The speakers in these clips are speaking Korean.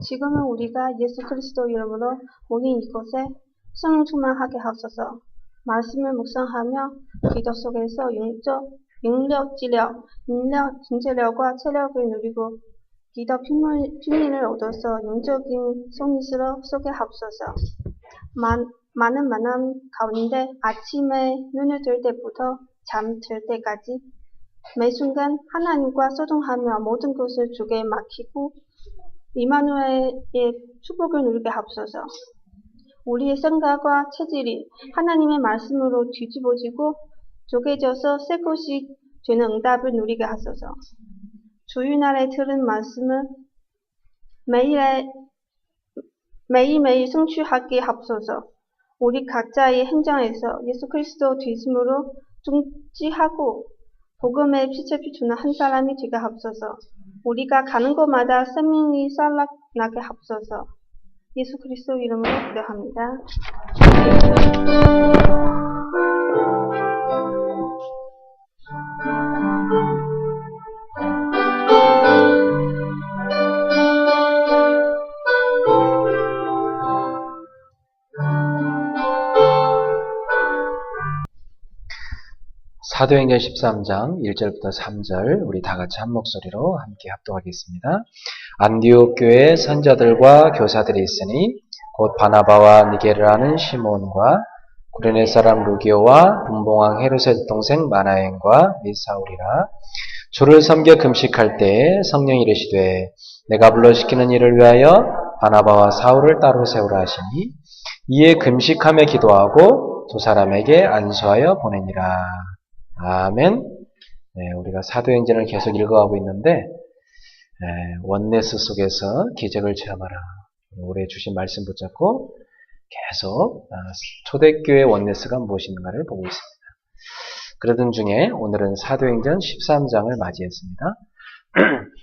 지금은 우리가 예수 그리스도 이름으로 모인 이곳에 성령 충만하게 하옵소서. 말씀을 묵상하며 기도 속에서 인재력과 체력을 누리고 기도 핑민을 얻어서 영적인 성리스로 쏘게 하옵소서. 많은 만남 가운데 아침에 눈을 뜰 때부터 잠들 때까지 매 순간 하나님과 소통하며 모든 것을 주께 맡기고 이마누엘의 축복을 누리게 하옵소서. 우리의 생각과 체질이 하나님의 말씀으로 뒤집어지고 쪼개져서 새 것이 되는 응답을 누리게 하소서. 주일날에 들은 말씀을 매일매일 성취하게 하옵소서. 우리 각자의 행장에서 예수 그리스도 뒤심으로 중지하고 복음의 빛을 비추는 한 사람이 되게 하옵소서. 우리가 가는 곳마다 생명이 살아나게 하옵소서. 예수 그리스도 이름으로 기도합니다. 사도행전 13장 1절부터 3절 우리 다같이 한 목소리로 함께 합독하겠습니다. 안디옥 교회에 선자들과 교사들이 있으니 곧 바나바와 니게르라는 시몬과 구레네 사람 루기오와 분봉왕 헤롯의 동생 마나엔과 및 사울이라. 주를 섬겨 금식할 때에 성령이 이르시되 내가 불러시키는 일을 위하여 바나바와 사울을 따로 세우라 하시니 이에 금식하며 기도하고 두 사람에게 안수하여 보내니라. 아멘. 네, 우리가 사도행전을 계속 읽어가고 있는데 원네스 속에서 기적을 체험하라. 올해 주신 말씀 붙잡고 계속 초대교회 원네스가 무엇인가를 보고 있습니다. 그러던 중에 오늘은 사도행전 13장을 맞이했습니다.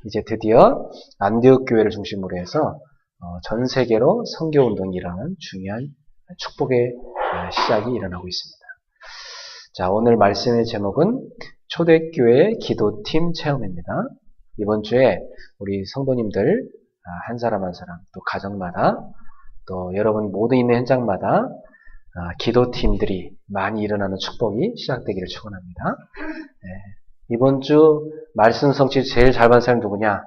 이제 드디어 안디옥 교회를 중심으로 해서 전 세계로 선교운동이 일어나는 중요한 축복의 시작이 일어나고 있습니다. 자, 오늘 말씀의 제목은 초대교회 기도팀 체험입니다. 이번 주에 우리 성도님들 한 사람 한 사람 또 가정마다 또 여러분 모두 있는 현장마다 기도팀들이 많이 일어나는 축복이 시작되기를 축원합니다. 이번 주 말씀 성취 제일 잘 받은 사람이 누구냐?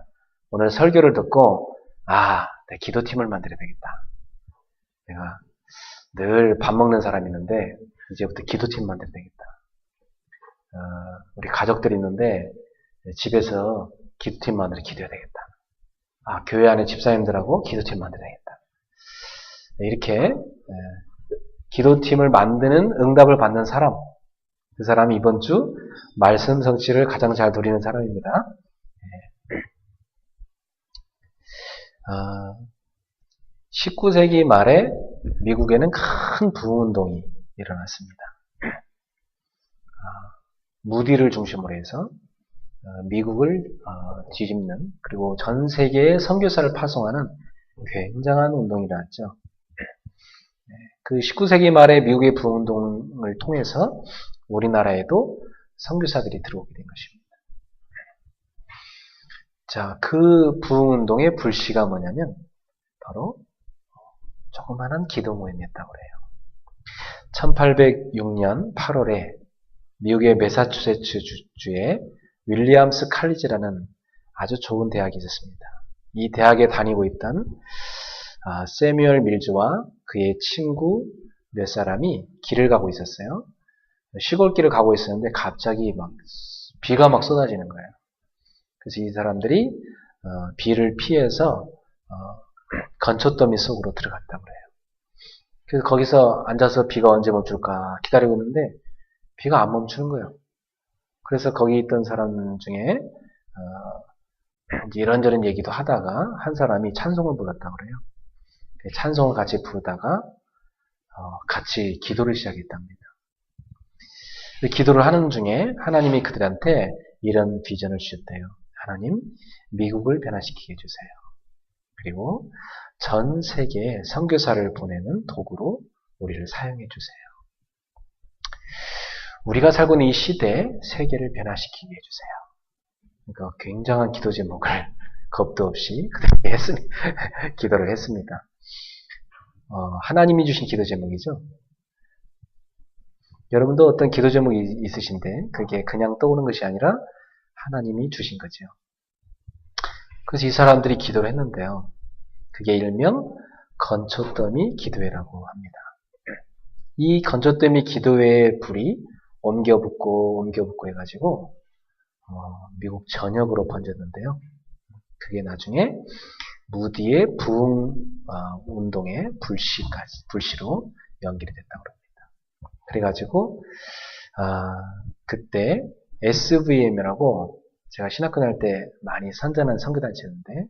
오늘 설교를 듣고 내 기도팀을 만들어야 되겠다. 내가 늘 밥 먹는 사람이 있는데 이제부터 기도팀 만들어야 되겠다. 우리 가족들이 있는데 집에서 기도팀 만들어 기도해야 되겠다. 교회 안에 집사님들하고 기도팀 만들어야 되겠다. 이렇게 기도팀을 만드는 응답을 받는 사람, 그 사람이 이번 주 말씀 성취를 가장 잘 누리는 사람입니다. 19세기 말에 미국에는 큰 부흥운동이 일어났습니다. 무디를 중심으로 해서 미국을 뒤집는 그리고 전 세계에 선교사를 파송하는 굉장한 운동이 일어났죠. 그 19세기 말에 미국의 부흥운동을 통해서 우리나라에도 선교사들이 들어오게 된 것입니다. 자, 그 부흥운동의 불씨가 뭐냐면 바로 조그마한 기도 모임이었다고 그래요. 1806년 8월에 미국의 매사추세츠 주에 윌리엄스 칼리지라는 아주 좋은 대학이 있었습니다. 이 대학에 다니고 있던 세뮤얼 밀즈와 그의 친구 몇 사람이 길을 가고 있었어요. 시골길을 가고 있었는데 갑자기 비가 쏟아지는 거예요. 그래서 이 사람들이 비를 피해서 건초더미 속으로 들어갔다고 그래요. 그래서 거기서 앉아서 비가 언제 멈출까 기다리고 있는데 비가 안 멈추는 거예요. 그래서 거기 있던 사람 중에 이런저런 얘기도 하다가 한 사람이 찬송을 불렀다고 그래요. 찬송을 같이 부르다가 같이 기도를 시작했답니다. 기도를 하는 중에 하나님이 그들한테 이런 비전을 주셨대요. 하나님, 미국을 변화시키게 해주세요. 그리고 전 세계에 선교사를 보내는 도구로 우리를 사용해 주세요. 우리가 살고 있는 이 시대에 세계를 변화시키게 해주세요. 그러니까 굉장한 기도 제목을 겁도 없이 그렇게 기도를 했습니다. 하나님이 주신 기도 제목이죠. 여러분도 어떤 기도 제목이 있으신데 그게 그냥 떠오르는 것이 아니라 하나님이 주신 거죠. 그래서 이 사람들이 기도를 했는데요. 그게 일명 건초더미 기도회라고 합니다. 이 건초더미 기도회의 불이 옮겨붙고 해가지고 미국 전역으로 번졌는데요. 그게 나중에 무디의 부흥 운동의 불씨로 연결이 됐다고 합니다. 그래가지고 그때 SVM이라고 제가 신학교 다닐 때 많이 선전한 선교단체였는데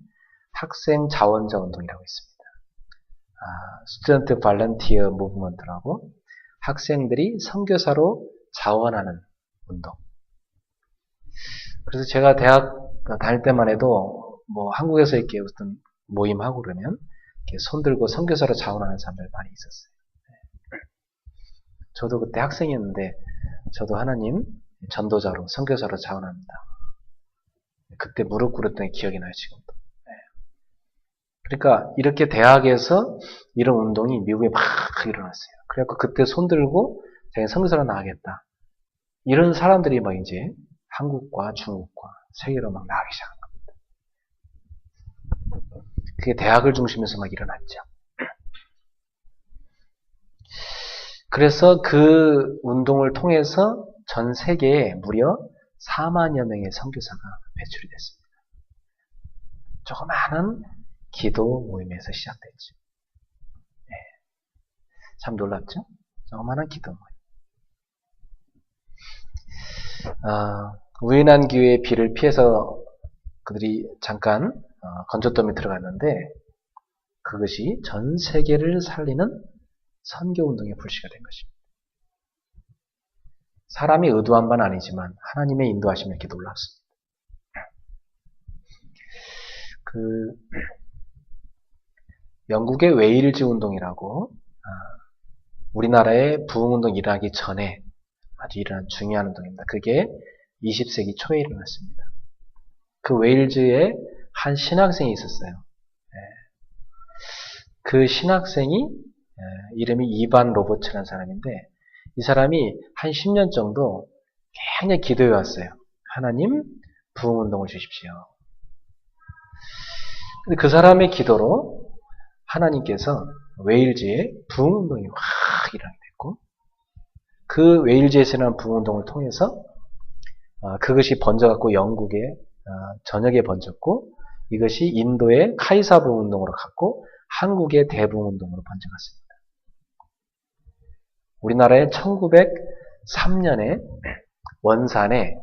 학생 자원자 운동이라고 있습니다. 스튜던트 발런티어 무브먼트라고 학생들이 선교사로 자원하는 운동. 그래서 제가 대학 다닐 때만 해도 뭐 한국에서 이렇게 어떤 모임하고 그러면 이렇게 손 들고 선교사로 자원하는 사람들 많이 있었어요. 저도 그때 학생이었는데 저도 하나님 전도자로 선교사로 자원합니다. 그때 무릎 꿇었던 기억이 나요, 지금도. 그러니까 이렇게 대학에서 이런 운동이 미국에 막 일어났어요. 그래갖고 그때 손 들고 자기 선교사로 나가겠다. 이런 사람들이 막 이제 한국과 중국과 세계로 막 나가기 시작한 겁니다. 그게 대학을 중심에서 막 일어났죠. 그래서 그 운동을 통해서 전 세계에 무려 4만여 명의 선교사가 배출이 됐습니다. 조그마한 기도 모임에서 시작됐죠. 네. 참 놀랍죠? 조그마한 기도 모임. 우연한 기회에 비를 피해서 그들이 잠깐 건조더미에 들어갔는데 그것이 전 세계를 살리는 선교운동의 불씨가 된 것입니다. 사람이 의도한 바는 아니지만 하나님의 인도하심에 이렇게 놀랐습니다. 영국의 웨일즈 운동이라고 우리나라의 부흥운동 일어나기 전에 아주 일어난 중요한 운동입니다. 그게 20세기 초에 일어났습니다. 그 웨일즈에 한 신학생이 있었어요. 그 신학생이 이름이 이반 로버츠라는 사람인데 이 사람이 한 10년 정도 굉장히 기도해 왔어요. 하나님 부흥운동을 주십시오. 근데 그 사람의 기도로 하나님께서 웨일즈에 부흥운동이 확 일어나게 됐고 그 웨일즈에서 일어난 부흥운동을 통해서 그것이 번져갖고 영국의 전역에 번졌고 이것이 인도의 카이사 부흥운동으로 갔고 한국의 대부흥운동으로 번져갔습니다. 우리나라에 1903년에 원산에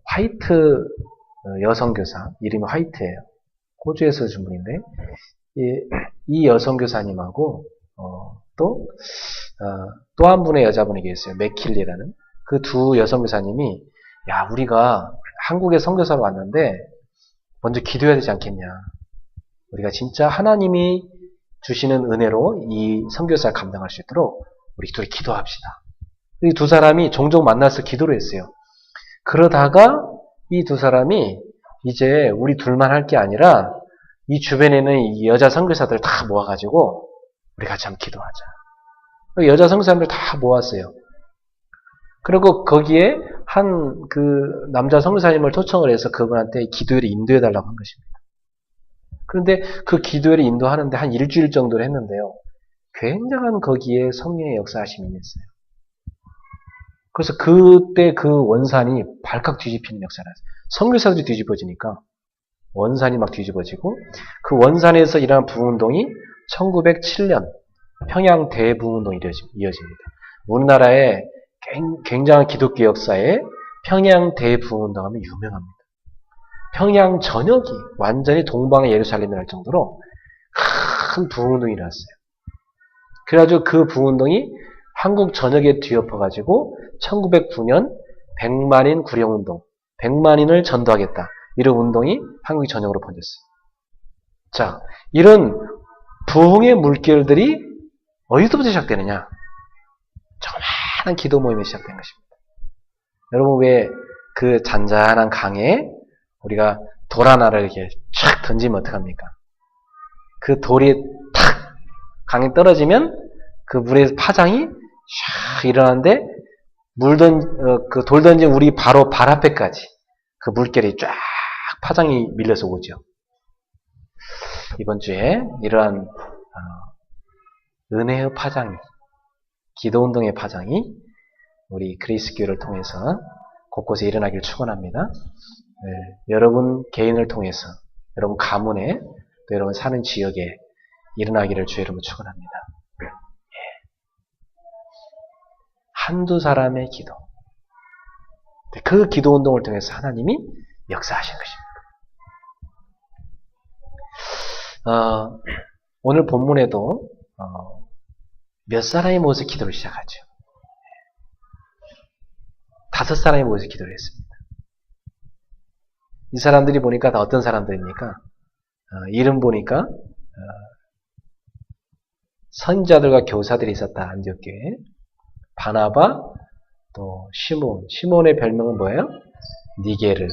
화이트 여성교사, 이름이 화이트예요. 호주에서 준 분인데 이 여성교사님하고 또 한 분의 여자분이 계세요. 맥킬리라는 그 두 여성교사님이 야 우리가 한국에 선교사로 왔는데 먼저 기도해야 되지 않겠냐. 우리가 진짜 하나님이 주시는 은혜로 이 선교사를 감당할 수 있도록 우리 둘이 기도합시다. 이 두 사람이 종종 만나서 기도를 했어요. 그러다가 이 두 사람이 이제 우리 둘만 할 게 아니라 이 주변에는 이 여자 선교사들 다 모아가지고 우리 같이 한번 기도하자. 여자 선교사님들 다 모았어요. 그리고 거기에 한 그 남자 선교사님을 초청을 해서 그분한테 기도회를 인도해달라고 한 것입니다. 그런데 그 기도회를 인도하는데 한 일주일 정도를 했는데요. 굉장한 거기에 성령의 역사하심이 있어요. 그래서 그때 그 원산이 발칵 뒤집히는 역사를 했어요. 선교사들이 뒤집어지니까 원산이 막 뒤집어지고 그 원산에서 일어난 부흥운동이 1907년 평양 대부흥운동이 이어집니다. 우리나라의 굉장한 기독교 역사에 평양 대부흥운동 하면 유명합니다. 평양 전역이 완전히 동방의 예루살렘이랄 정도로 큰 부흥운동이 일어났어요. 그래가지고 그 부흥운동이 한국 전역에 뒤엎어가지고 1909년 100만인 구령운동, 100만인을 전도하겠다. 이런 운동이 한국 전역으로 번졌어요. 자, 이런 부흥의 물결들이 어디서부터 시작되느냐? 조그마한 기도 모임에 시작된 것입니다. 여러분 왜 그 잔잔한 강에 우리가 돌 하나를 이렇게 촥 던지면 어떡합니까? 그 돌이 탁 강에 떨어지면 그 물의 파장이 샥 일어나는데 그 돌 던진 우리 바로 발 앞에까지 그 물결이 쫙 파장이 밀려서 오죠. 이번 주에 이러한 은혜의 파장이, 기도운동의 파장이 우리 그리스 교회를 통해서 곳곳에 일어나길 축원합니다. 네, 여러분 개인을 통해서, 여러분 가문에, 또 여러분 사는 지역에 일어나기를 주의 이름으로 축원합니다. 한두 사람의 기도, 그 기도운동을 통해서 하나님이 역사하신 것입니다. 오늘 본문에도 몇 사람이 모여서 기도를 시작하죠. 5사람이 모여서 기도를 했습니다. 이 사람들이 보니까 다 어떤 사람들입니까? 이름 보니까 선지자들과 교사들이 있었다. 안디옥 교회에. 바나바, 또 시몬의 별명은 뭐예요? 니게르.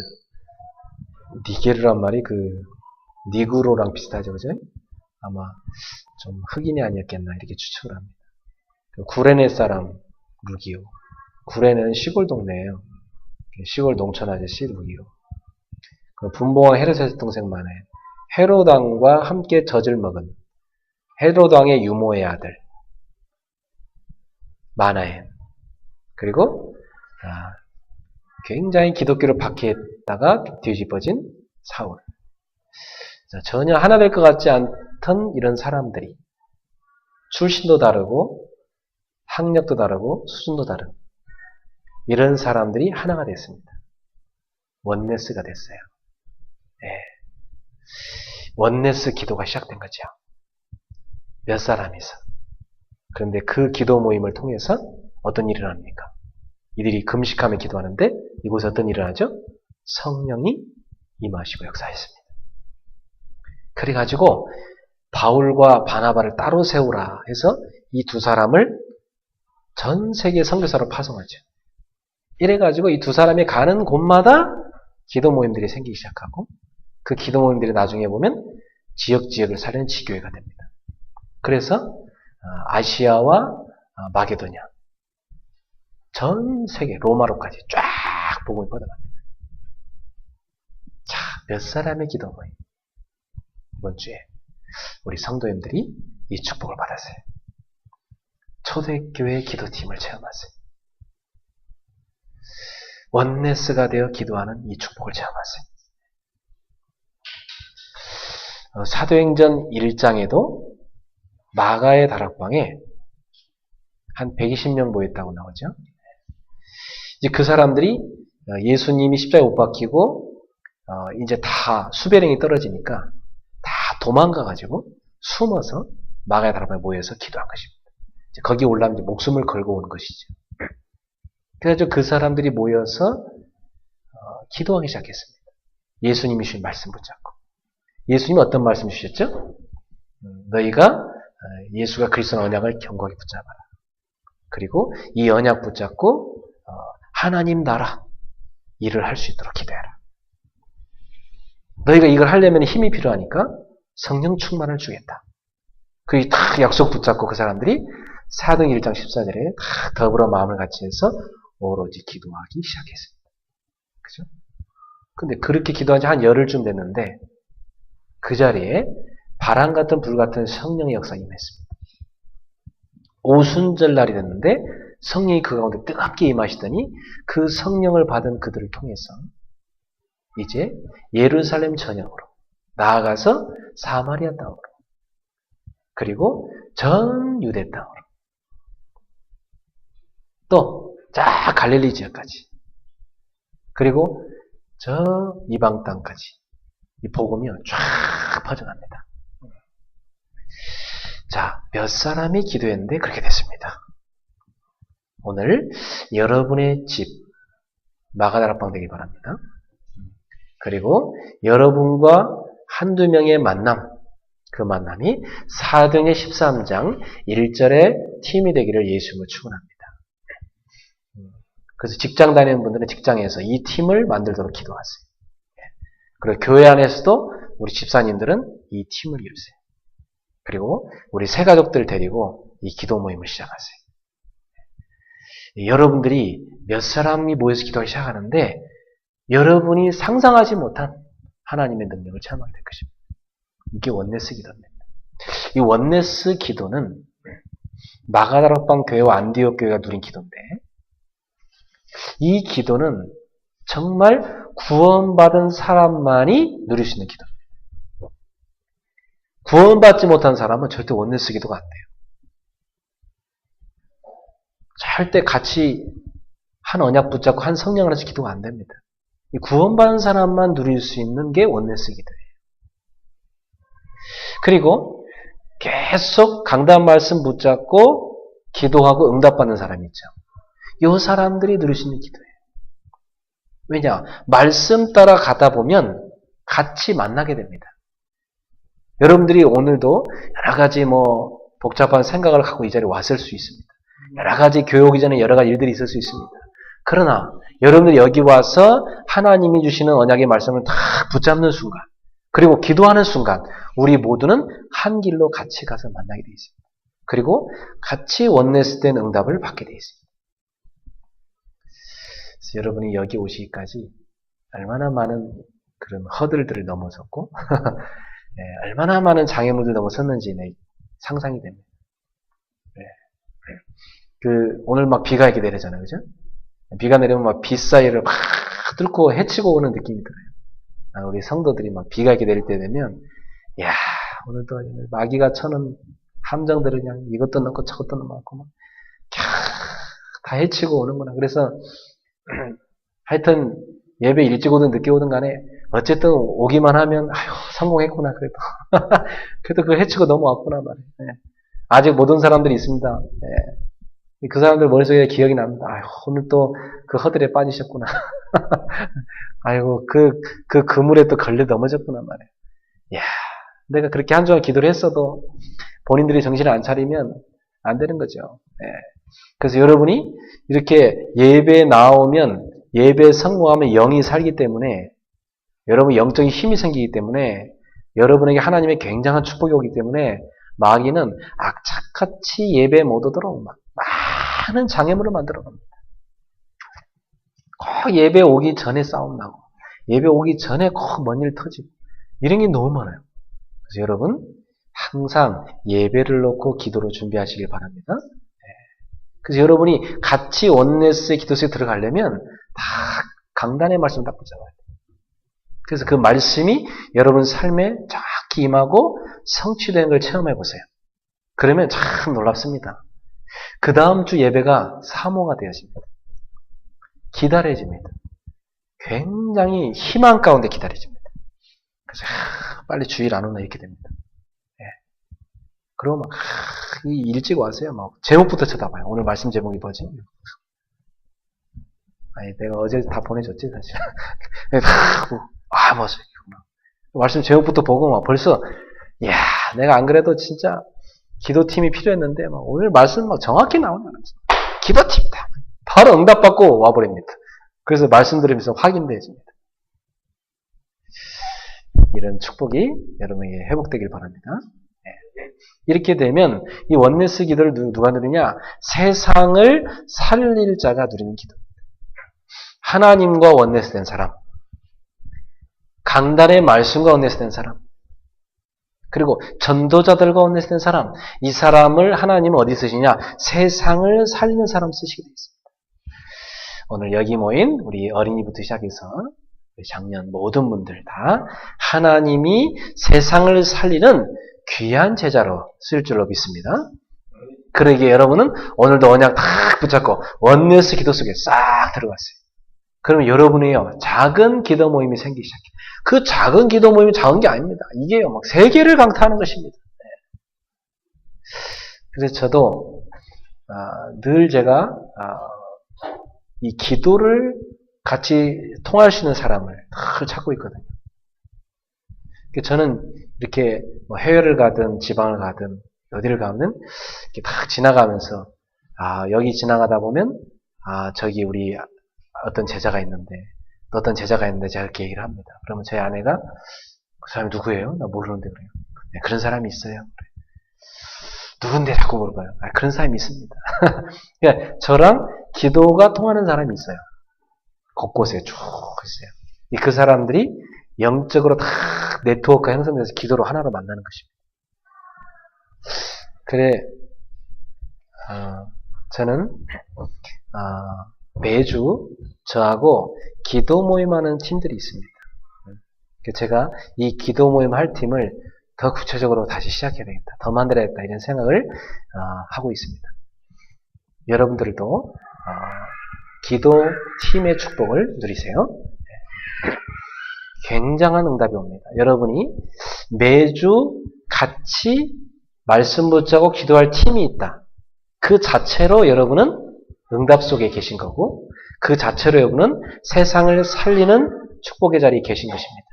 니게르란 말이 그 니그로랑 비슷하죠, 그죠? 아마 좀 흑인이 아니었겠나 이렇게 추측을 합니다. 구레네 사람 루기오. 구레네는 시골 동네예요. 시골 농촌 아저씨 루기오. 그 분봉왕 헤롯의 동생 마나엘. 헤롯 왕과 함께 젖을 먹은 헤롯 왕의 유모의 아들 마나엘. 그리고 굉장히 기독교를 박해했다가 뒤집어진 사울. 전혀 하나 될 것 같지 않던 이런 사람들이 출신도 다르고 학력도 다르고 수준도 다른 이런 사람들이 하나가 됐습니다. 원네스가 됐어요. 네. 원네스 기도가 시작된 거죠. 몇 사람이서. 그런데 그 기도 모임을 통해서 어떤 일이 일어납니까? 이들이 금식하며 기도하는데 이곳에 어떤 일이 일어나죠? 성령이 임하시고 역사했습니다. 그래가지고 바울과 바나바를 따로 세우라 해서 이 두 사람을 전 세계 선교사로 파송하죠. 이래가지고 이 두 사람이 가는 곳마다 기도 모임들이 생기기 시작하고 그 기도 모임들이 나중에 보면 지역을 살리는 지교회가 됩니다. 그래서 아시아와 마게도냐 전 세계 로마로까지 쫙 복음이 뻗어갑니다. 자, 몇 사람의 기도 모임 이번 주에 우리 성도님들이 이 축복을 받았어요. 초대교회 기도팀을 체험하세요. 원네스가 되어 기도하는 이 축복을 체험하세요. 사도행전 1장에도 마가의 다락방에 한 120명 모였다고 나오죠. 이제 그 사람들이 예수님이 십자가에 못 박히고 이제 다 수배령이 떨어지니까 다 도망가가지고 숨어서 마가의 다락방에 모여서 기도한 것입니다. 이제 거기 올라오면 이제 목숨을 걸고 오는 것이죠. 그래서 그 사람들이 모여서 기도하기 시작했습니다. 예수님이 주신 말씀 붙잡고. 예수님이 어떤 말씀 주셨죠? 너희가 예수가 그리스도의 언약을 견고하게 붙잡아라. 그리고 이 언약 붙잡고 하나님 나라 일을 할 수 있도록 기도해라. 너희가 이걸 하려면 힘이 필요하니까 성령 충만을 주겠다. 그 다 약속 붙잡고 그 사람들이 사도행 1장 14절에 다 더불어 마음을 같이 해서 오로지 기도하기 시작했습니다. 그죠? 근데 그렇게 기도한 지 한 열흘쯤 됐는데 그 자리에 바람 같은 불 같은 성령의 역사가 임했습니다. 오순절 날이 됐는데 성령이 그 가운데 뜨겁게 임하시더니 그 성령을 받은 그들을 통해서 이제 예루살렘 전역으로 나아가서 사마리아 땅으로 그리고 전 유대 땅으로 또 쫙 갈릴리 지역까지 그리고 저 이방 땅까지 이 복음이 쫙 퍼져갑니다. 자, 몇 사람이 기도했는데 그렇게 됐습니다. 오늘 여러분의 집 마가다락방 되기 바랍니다. 그리고 여러분과 한두 명의 만남, 그 만남이 사도행전 13장 1절의 팀이 되기를 예수님을 축원합니다. 그래서 직장 다니는 분들은 직장에서 이 팀을 만들도록 기도하세요. 그리고 교회 안에서도 우리 집사님들은 이 팀을 이루세요. 그리고 우리 새 가족들 데리고 이 기도 모임을 시작하세요. 여러분들이 몇 사람이 모여서 기도하기 시작하는데 여러분이 상상하지 못한 하나님의 능력을 체험하게 될 것입니다. 이게 원네스 기도입니다. 이 원네스 기도는 마가다락방 교회와 안디옥 교회가 누린 기도인데 이 기도는 정말 구원받은 사람만이 누릴 수 있는 기도입니다. 구원받지 못한 사람은 절대 원네스 기도가 안 돼요. 절대 같이 한 언약 붙잡고 한 성령 안에서 기도가 안 됩니다. 이 구원받은 사람만 누릴 수 있는 게 원네스 기도예요. 그리고 계속 강단 말씀 붙잡고 기도하고 응답받는 사람이 있죠. 이 사람들이 누릴 수 있는 기도예요. 왜냐? 말씀 따라 가다 보면 같이 만나게 됩니다. 여러분들이 오늘도 여러 가지 복잡한 생각을 갖고 이 자리에 왔을 수 있습니다. 여러 가지 교회 오기 전에 여러 가지 일들이 있을 수 있습니다. 그러나 여러분들이 여기 와서 하나님이 주시는 언약의 말씀을 다 붙잡는 순간 그리고 기도하는 순간 우리 모두는 한 길로 같이 가서 만나게 되어 있습니다. 그리고 같이 원네스된 응답을 받게 되어 있습니다. 그래서 여러분이 여기 오시기까지 얼마나 많은 그런 허들들을 넘어섰고 네, 얼마나 많은 장애물들 넘어섰는지 상상이 됩니다. 네. 오늘 막 비가 이렇게 내리잖아요. 그죠? 비가 내리면 막 비 사이를 막 뚫고 헤치고 오는 느낌이 들어요. 우리 성도들이 막 비가 이렇게 내릴 때 되면, 야 오늘도 마귀가 쳐는 함정들을 그냥 이것도 넣고 저것도 넣고 막, 다 헤치고 오는구나. 그래서, 하여튼, 예배 일찍 오든 늦게 오든 간에, 어쨌든 오기만 하면, 아유, 성공했구나, 그래도. 그래도 그걸 헤치고 넘어왔구나, 말이에요. 네. 아직 못 온 사람들이 있습니다. 네. 그 사람들 머릿속에 기억이 납니다. 아유, 오늘 또 그 허들에 빠지셨구나. 아이고, 그 그물에 또 걸려 넘어졌구나, 말이에요. 이야, 내가 그렇게 한 주간 기도를 했어도 본인들이 정신을 안 차리면 안 되는 거죠. 네. 그래서 여러분이 이렇게 예배에 나오면, 예배에 성공하면 영이 살기 때문에, 여러분 영적인 힘이 생기기 때문에, 여러분에게 하나님의 굉장한 축복이 오기 때문에, 마귀는 악착같이 예배에 못 오도록 많은 장애물을 만들어 갑니다. 꼭 예배 오기 전에 싸움 나고, 예배 오기 전에 꼭 뭔 일 터지고, 이런 게 너무 많아요. 그래서 여러분, 항상 예배를 놓고 기도로 준비하시길 바랍니다. 그래서 여러분이 같이 원네스의 기도 속에 들어가려면, 다 강단의 말씀 딱 붙잡아야 돼요. 그래서 그 말씀이 여러분 삶에 정확히 임하고 성취되는 걸 체험해 보세요. 그러면 참 놀랍습니다. 그 다음 주 예배가 사모가 되어집니다. 기다려집니다. 굉장히 희망 가운데 기다려집니다. 그래서 빨리 주일 안 오나 이렇게 됩니다. 네. 그러고 막 일찍 와서요. 막 제목부터 쳐다봐요. 오늘 말씀 제목이 뭐지? 아니 내가 어제 다 보내줬지 사실. 뭐지? 말씀 제목부터 보고 막 벌써 야 내가 안 그래도 진짜 기도팀이 필요했는데 막 오늘 말씀 막 정확히 나오는 기도팀이다. 바로 응답받고 와버립니다. 그래서 말씀 들으면서 확인되어집니다. 이런 축복이 여러분에게 회복되길 바랍니다. 네. 이렇게 되면 이 원네스 기도를 누가 누리냐? 세상을 살릴 자가 누리는 기도. 하나님과 원네스 된 사람, 강단의 말씀과 원네스 된 사람, 그리고 전도자들과 원네스 된 사람, 이 사람을 하나님은 어디 쓰시냐? 세상을 살리는 사람 쓰시게 되어 있습니다. 오늘 여기 모인 우리 어린이부터 시작해서 작년 모든 분들 다 하나님이 세상을 살리는 귀한 제자로 쓸 줄로 믿습니다. 그러기에 여러분은 오늘도 언약 딱 붙잡고 원네스 기도 속에 싹 들어갔어요. 그러면 여러분이요 작은 기도 모임이 생기기 시작해요. 그 작은 기도 모임이 작은 게 아닙니다. 이게요 막 세계를 강타하는 것입니다. 그래서 저도 늘 제가 이 기도를 같이 통할 수 있는 사람을 늘 찾고 있거든요. 저는 이렇게 해외를 가든 지방을 가든 어디를 가든 이렇게 딱 지나가면서 여기 지나가다 보면 저기 우리 어떤 제자가 있는데 어떤 제자가 있는데 제가 이렇게 얘기를 합니다. 그러면 저희 아내가 그 사람이 누구예요? 나 모르는데 그래요. 네, 그런 사람이 있어요. 누군데 자꾸 물어봐요. 그런 사람이 있습니다. 그러니까 저랑 기도가 통하는 사람이 있어요. 곳곳에 쭉 있어요. 그 사람들이 영적으로 다 네트워크가 형성돼서 기도로 하나로 만나는 것입니다. 그래, 저는 매주 저하고 기도 모임하는 팀들이 있습니다. 제가 이 기도 모임 할 팀을 더 구체적으로 다시 시작해야 되겠다. 더 만들어야겠다. 이런 생각을 하고 있습니다. 여러분들도 기도 팀의 축복을 누리세요. 굉장한 응답이 옵니다. 여러분이 매주 같이 말씀 붙잡고 기도할 팀이 있다. 그 자체로 여러분은 응답 속에 계신 거고 그 자체로 여러분은 세상을 살리는 축복의 자리에 계신 것입니다.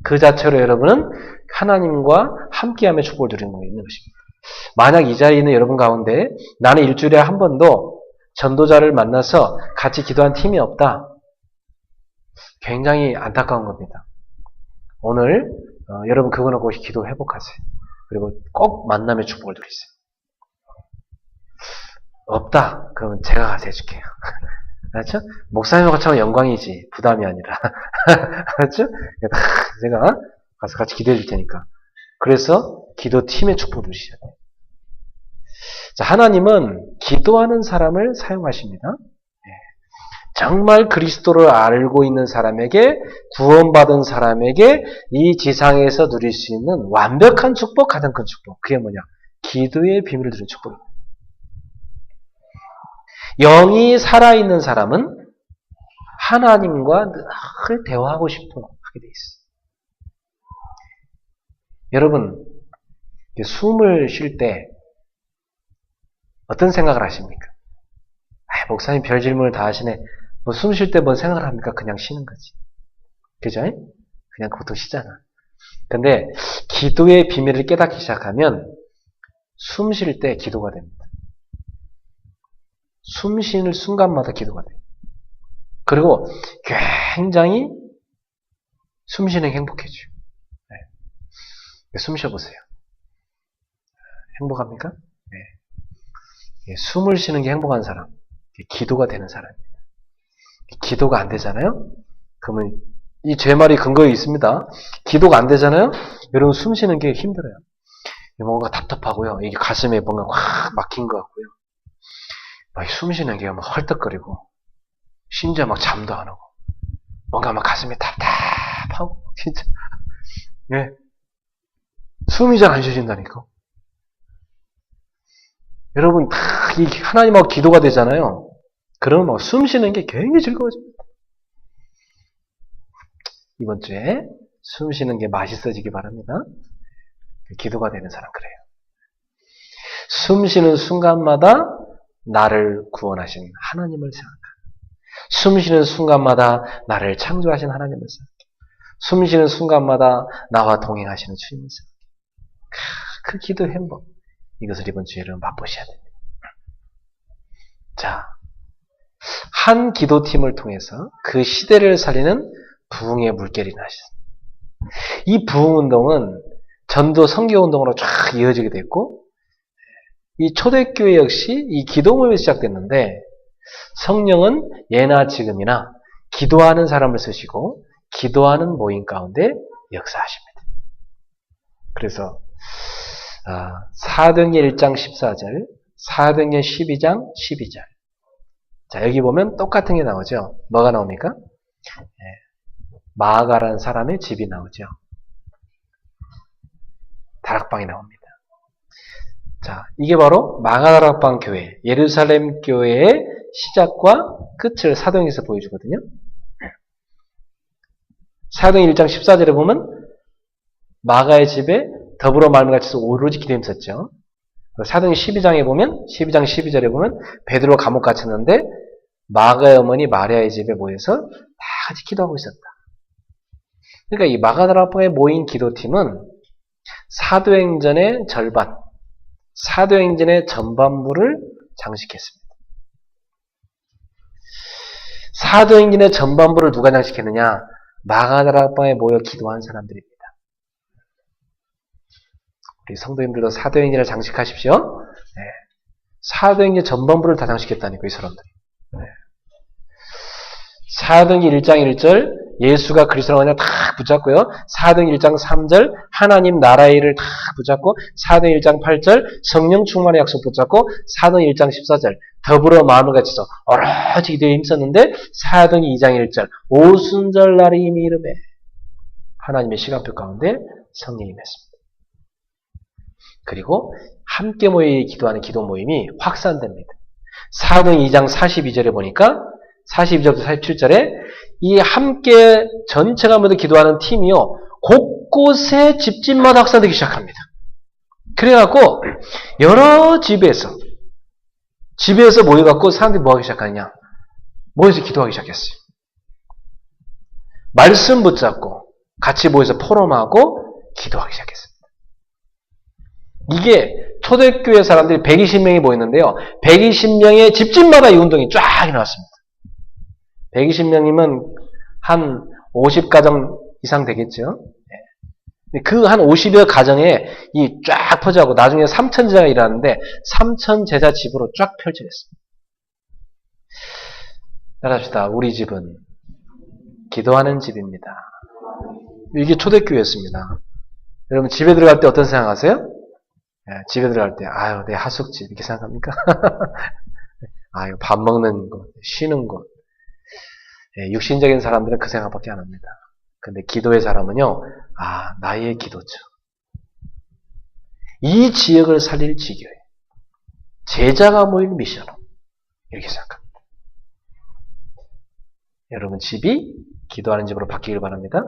그 자체로 여러분은 하나님과 함께하며 축복을 누리는 것입니다. 만약 이 자리에 있는 여러분 가운데 나는 일주일에 한 번도 전도자를 만나서 같이 기도한 팀이 없다. 굉장히 안타까운 겁니다. 오늘 여러분 그거 놓고 기도 회복하세요. 그리고 꼭 만남의 축복을 누리세요. 없다. 그러면 제가 가서 해줄게요. 그렇죠? 목사님과 같이 하면 영광이지 부담이 아니라 그렇죠? 제가 가서 같이 기도해 줄 테니까. 그래서 기도팀의 축복을 누리셔야 돼요. 자, 하나님은 기도하는 사람을 사용하십니다. 정말 그리스도를 알고 있는 사람에게 구원받은 사람에게 이 지상에서 누릴 수 있는 완벽한 축복, 가장 큰 축복. 그게 뭐냐? 기도의 비밀을 누리는 축복입니다. 영이 살아있는 사람은 하나님과 늘 대화하고 싶어 하게 돼 있어요. 여러분, 숨을 쉴 때 어떤 생각을 하십니까? 목사님 별 질문을 다 하시네. 뭐 숨 쉴 때 뭔 생각을 합니까? 그냥 쉬는 거지. 그죠? 그냥 보통 쉬잖아. 근데 기도의 비밀을 깨닫기 시작하면 숨 쉴 때 기도가 됩니다. 숨 쉬는 순간마다 기도가 돼요. 그리고 굉장히 숨 쉬는 게 행복해져요. 네. 숨 쉬어보세요. 행복합니까? 네. 숨을 쉬는 게 행복한 사람. 기도가 되는 사람입니다. 기도가 안 되잖아요? 그러면 이 제 말이 근거에 있습니다. 기도가 안 되잖아요? 여러분 숨 쉬는 게 힘들어요. 뭔가 답답하고요. 이게 가슴에 뭔가 확 막힌 것 같고요. 막 숨 쉬는 게 막 헐떡거리고 심지어 막 잠도 안 오고 뭔가 막 가슴이 답답하고 진짜 예. 숨이 잘 안 쉬어진다니까. 여러분 다 하나님하고 기도가 되잖아요. 그러면 막 숨 쉬는 게 굉장히 즐거워집니다. 이번 주에 숨 쉬는 게 맛있어지기 바랍니다. 기도가 되는 사람 그래요. 숨 쉬는 순간마다 나를 구원하신 하나님을 생각하고 숨 쉬는 순간마다 나를 창조하신 하나님을 생각해. 숨 쉬는 순간마다 나와 동행하시는 주님을 생각해. 그 기도의 행복. 이것을 이번 주에 여러분 맛보셔야 됩니다. 자, 한 기도팀을 통해서 그 시대를 살리는 부흥의 물결이 나셨습니다. 이 부흥운동은 전도 선교운동으로 쫙 이어지게 됐고 이 초대교회 역시 이 기도모임에서 시작됐는데 성령은 예나 지금이나 기도하는 사람을 쓰시고 기도하는 모임 가운데 역사하십니다. 그래서 사도행전 1장 14절, 사도행전 12장 12절. 자, 여기 보면 똑같은 게 나오죠. 뭐가 나옵니까? 마가라는 사람의 집이 나오죠. 다락방이 나옵니다. 자, 이게 바로 마가다락방 교회, 예루살렘 교회의 시작과 끝을 사도행전에서 보여주거든요. 사도행전 1장 14절에 보면 마가의 집에 더불어 말씀같이 오로지 기도에 있었죠. 사도행전 12장에 보면 12장 12절에 보면 베드로 감옥 갇혔는데 마가의 어머니 마리아의 집에 모여서 다 같이 기도하고 있었다. 그러니까 이 마가다락방에 모인 기도팀은 사도행전의 절반, 사도행전의 전반부를 장식했습니다. 사도행전의 전반부를 누가 장식했느냐? 마가다락방에 모여 기도한 사람들입니다. 우리 성도님들도 사도행전을 장식하십시오. 네. 사도행전 전반부를 다 장식했다니까, 이 사람들이. 네. 사도행전 1장 1절 예수가 그리스도라고 그냥 탁 붙잡고요. 사도행전 1장 3절 하나님 나라의 일을 탁 붙잡고, 사도행전 1장 8절 성령 충만의 약속 붙잡고, 사도행전 1장 14절 더불어 마음을 같이서 오로지 기도에 힘썼는데, 사도행전 2장 1절 오순절 날이 이미 이르매 하나님의 시간표 가운데 성령이 임했습니다. 그리고 함께 모여 기도하는 기도 모임이 확산됩니다. 사도행전 2장 42절에 보니까 42절부터 47절에 이 함께 전체가 모두 기도하는 팀이요, 곳곳에 집집마다 확산되기 시작합니다. 그래갖고 여러 집에서 모여갖고 사람들이 뭐 하기 시작하느냐? 모여서 기도하기 시작했어요. 말씀 붙잡고 같이 모여서 포럼하고 기도하기 시작했습니다. 이게 초대교회 사람들이 120명이 모였는데요. 120명의 집집마다 이 운동이 쫙 일어났습니다. 120명이면 한 50가정 이상 되겠죠. 그 한 50여 가정에 이 쫙 퍼져가고 나중에 3천 제자가 일어났는데 3천 제자 집으로 쫙 펼쳐졌습니다. 따라합시다. 우리 집은 기도하는 집입니다. 이게 초대교회였습니다. 여러분 집에 들어갈 때 어떤 생각하세요? 집에 들어갈 때 아유 내 하숙집 이렇게 생각합니까? 아유 밥 먹는 곳, 쉬는 곳. 육신적인 사람들은 그 생각밖에 안 합니다. 근데 기도의 사람은요, 나의 기도죠. 이 지역을 살릴 지교회. 제자가 모인 미션으로. 이렇게 생각합니다. 여러분 집이 기도하는 집으로 바뀌길 바랍니다.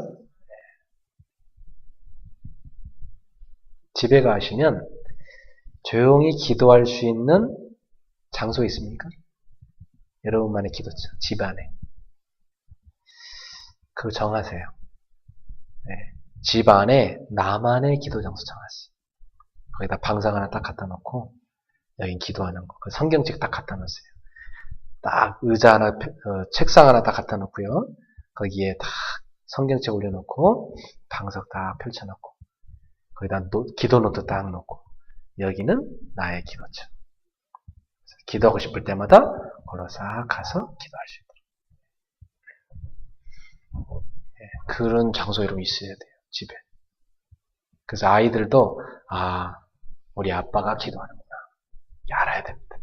집에 가시면 조용히 기도할 수 있는 장소 있습니까? 여러분만의 기도죠. 집 안에. 그거 정하세요. 네. 집 안에 나만의 기도 장소 정하세요. 거기다 방석 하나 딱 갖다 놓고 여긴 기도하는 거. 그 성경책 딱 갖다 놓으세요. 딱 의자 하나, 책상 하나 딱 갖다 놓고요. 거기에 딱 성경책 올려놓고 방석 딱 펼쳐놓고 거기다 기도 노트 딱 놓고 여기는 나의 기도죠. 기도하고 싶을 때마다 걸어 싹 가서 기도할 수 있도록. 그런 장소 여러분 있어야 돼요. 집에. 그래서 아이들도 우리 아빠가 기도하는구나. 알아야 됩니다.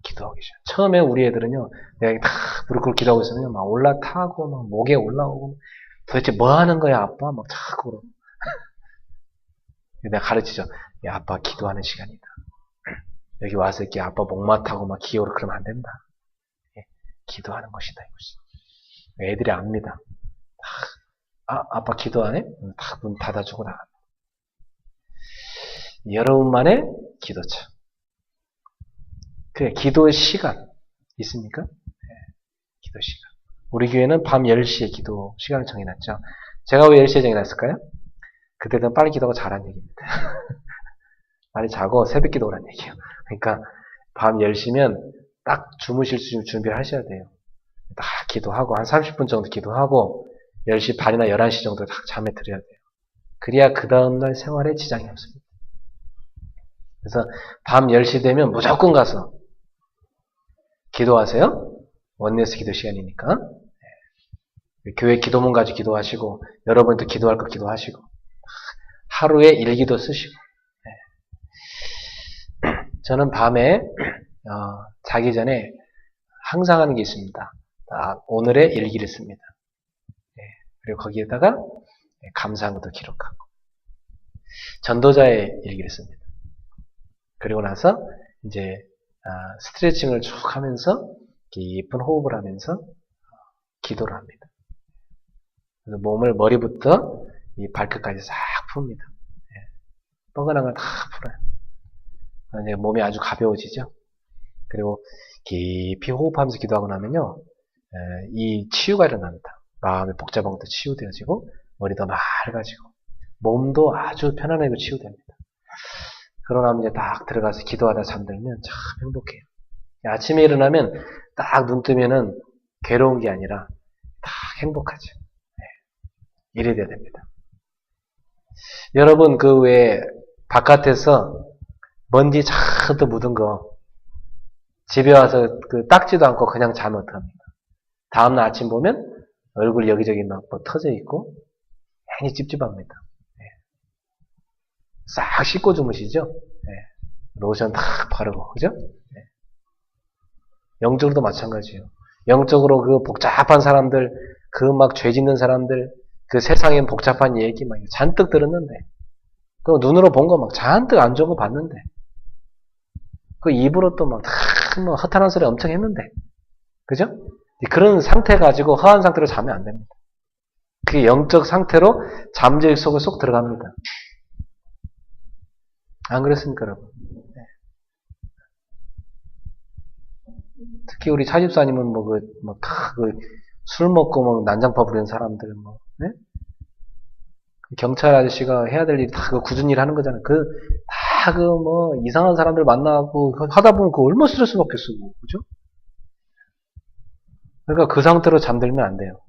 기도하기 시작. 처음에 우리 애들은요. 내가 다 무릎 꿇고 기도하고 있으면 막 올라타고 막 목에 올라오고 도대체 뭐 하는 거야 아빠? 막 자꾸 그러고. 내가 가르치죠. 야 아빠 기도하는 시간이다. 여기 와서 이렇게 아빠 목마타고 막 기어오르 그러면 안 된다. 기도하는 것이다 이것이. 애들이 압니다. 아빠 기도 안 해? 딱 문 닫아주고 나갑니다. 여러분만의 기도죠. 그래, 기도의 시간 있습니까? 기도 시간. 우리 교회는 밤 10시에 기도 시간을 정해놨죠. 제가 왜 10시에 정해놨을까요? 그때는 빨리 기도가 잘하는 얘기입니다. 빨리 자고 새벽 기도 오라는 얘기예요. 그러니까 밤 10시면 딱 주무실 수 있는 준비를 하셔야 돼요. 딱 기도하고 한 30분 정도 기도하고 10시 반이나 11시 정도 딱 잠에 들어야 돼요. 그래야 그 다음날 생활에 지장이 없습니다. 그래서 밤 10시 되면 무조건 가서 기도하세요. 원네스 기도 시간이니까. 교회 기도문 가지고 기도하시고 여러분도 기도할 거 기도하시고 하루에 일기도 쓰시고. 저는 밤에 자기 전에 항상 하는 게 있습니다. 오늘의 일기를 씁니다. 그리고 거기에다가 감사한 것도 기록하고 전도자의 일기를 씁니다. 그리고 나서 이제 스트레칭을 쭉 하면서 예쁜 호흡을 하면서 기도를 합니다. 그래서 몸을 머리부터 이 발끝까지 싹 풉니다. 뻐근한 걸 다 풀어요. 이제 몸이 아주 가벼워지죠. 그리고 깊이 호흡하면서 기도하고 나면요, 이 치유가 일어납니다. 마음의 복잡한 것도 치유되어지고 머리도 맑아지고 몸도 아주 편안하게 치유됩니다. 그러고 나면 이제 딱 들어가서 기도하다 잠들면 참 행복해요. 아침에 일어나면 딱 눈 뜨면은 괴로운 게 아니라 다 행복하죠. 이래야 됩니다. 여러분 그 외에 바깥에서 먼지 자도 묻은 거 집에 와서 그 닦지도 않고 그냥 자면 어떡합니까? 다음날 아침 보면 얼굴 여기저기 막 뭐 터져 있고 괜히 찝찝합니다. 싹 씻고 주무시죠? 로션 탁 바르고 그죠? 영적으로도 마찬가지예요. 영적으로 그 복잡한 사람들, 그 막 죄 짓는 사람들, 그 세상엔 복잡한 얘기 막 잔뜩 들었는데, 그 눈으로 본 거 막 잔뜩 안 좋은 거 봤는데, 그 입으로 또 막 뭐 허탄한 소리 엄청 했는데, 그죠? 그런 상태 가지고 허한 상태로 자면 안 됩니다. 그게 영적 상태로 잠재력 속에 쏙 들어갑니다. 안 그렇습니까, 여러분? 특히 우리 차집사님은 술 먹고 뭐 난장파 부리는 사람들, 네? 경찰 아저씨가 해야 될 일이 다 그 굳은 일 하는 거잖아요. 이상한 사람들 만나고 하다 보면 그 얼마나 스트레스 받겠어, 그죠? 그러니까 그 상태로 잠들면 안 돼요.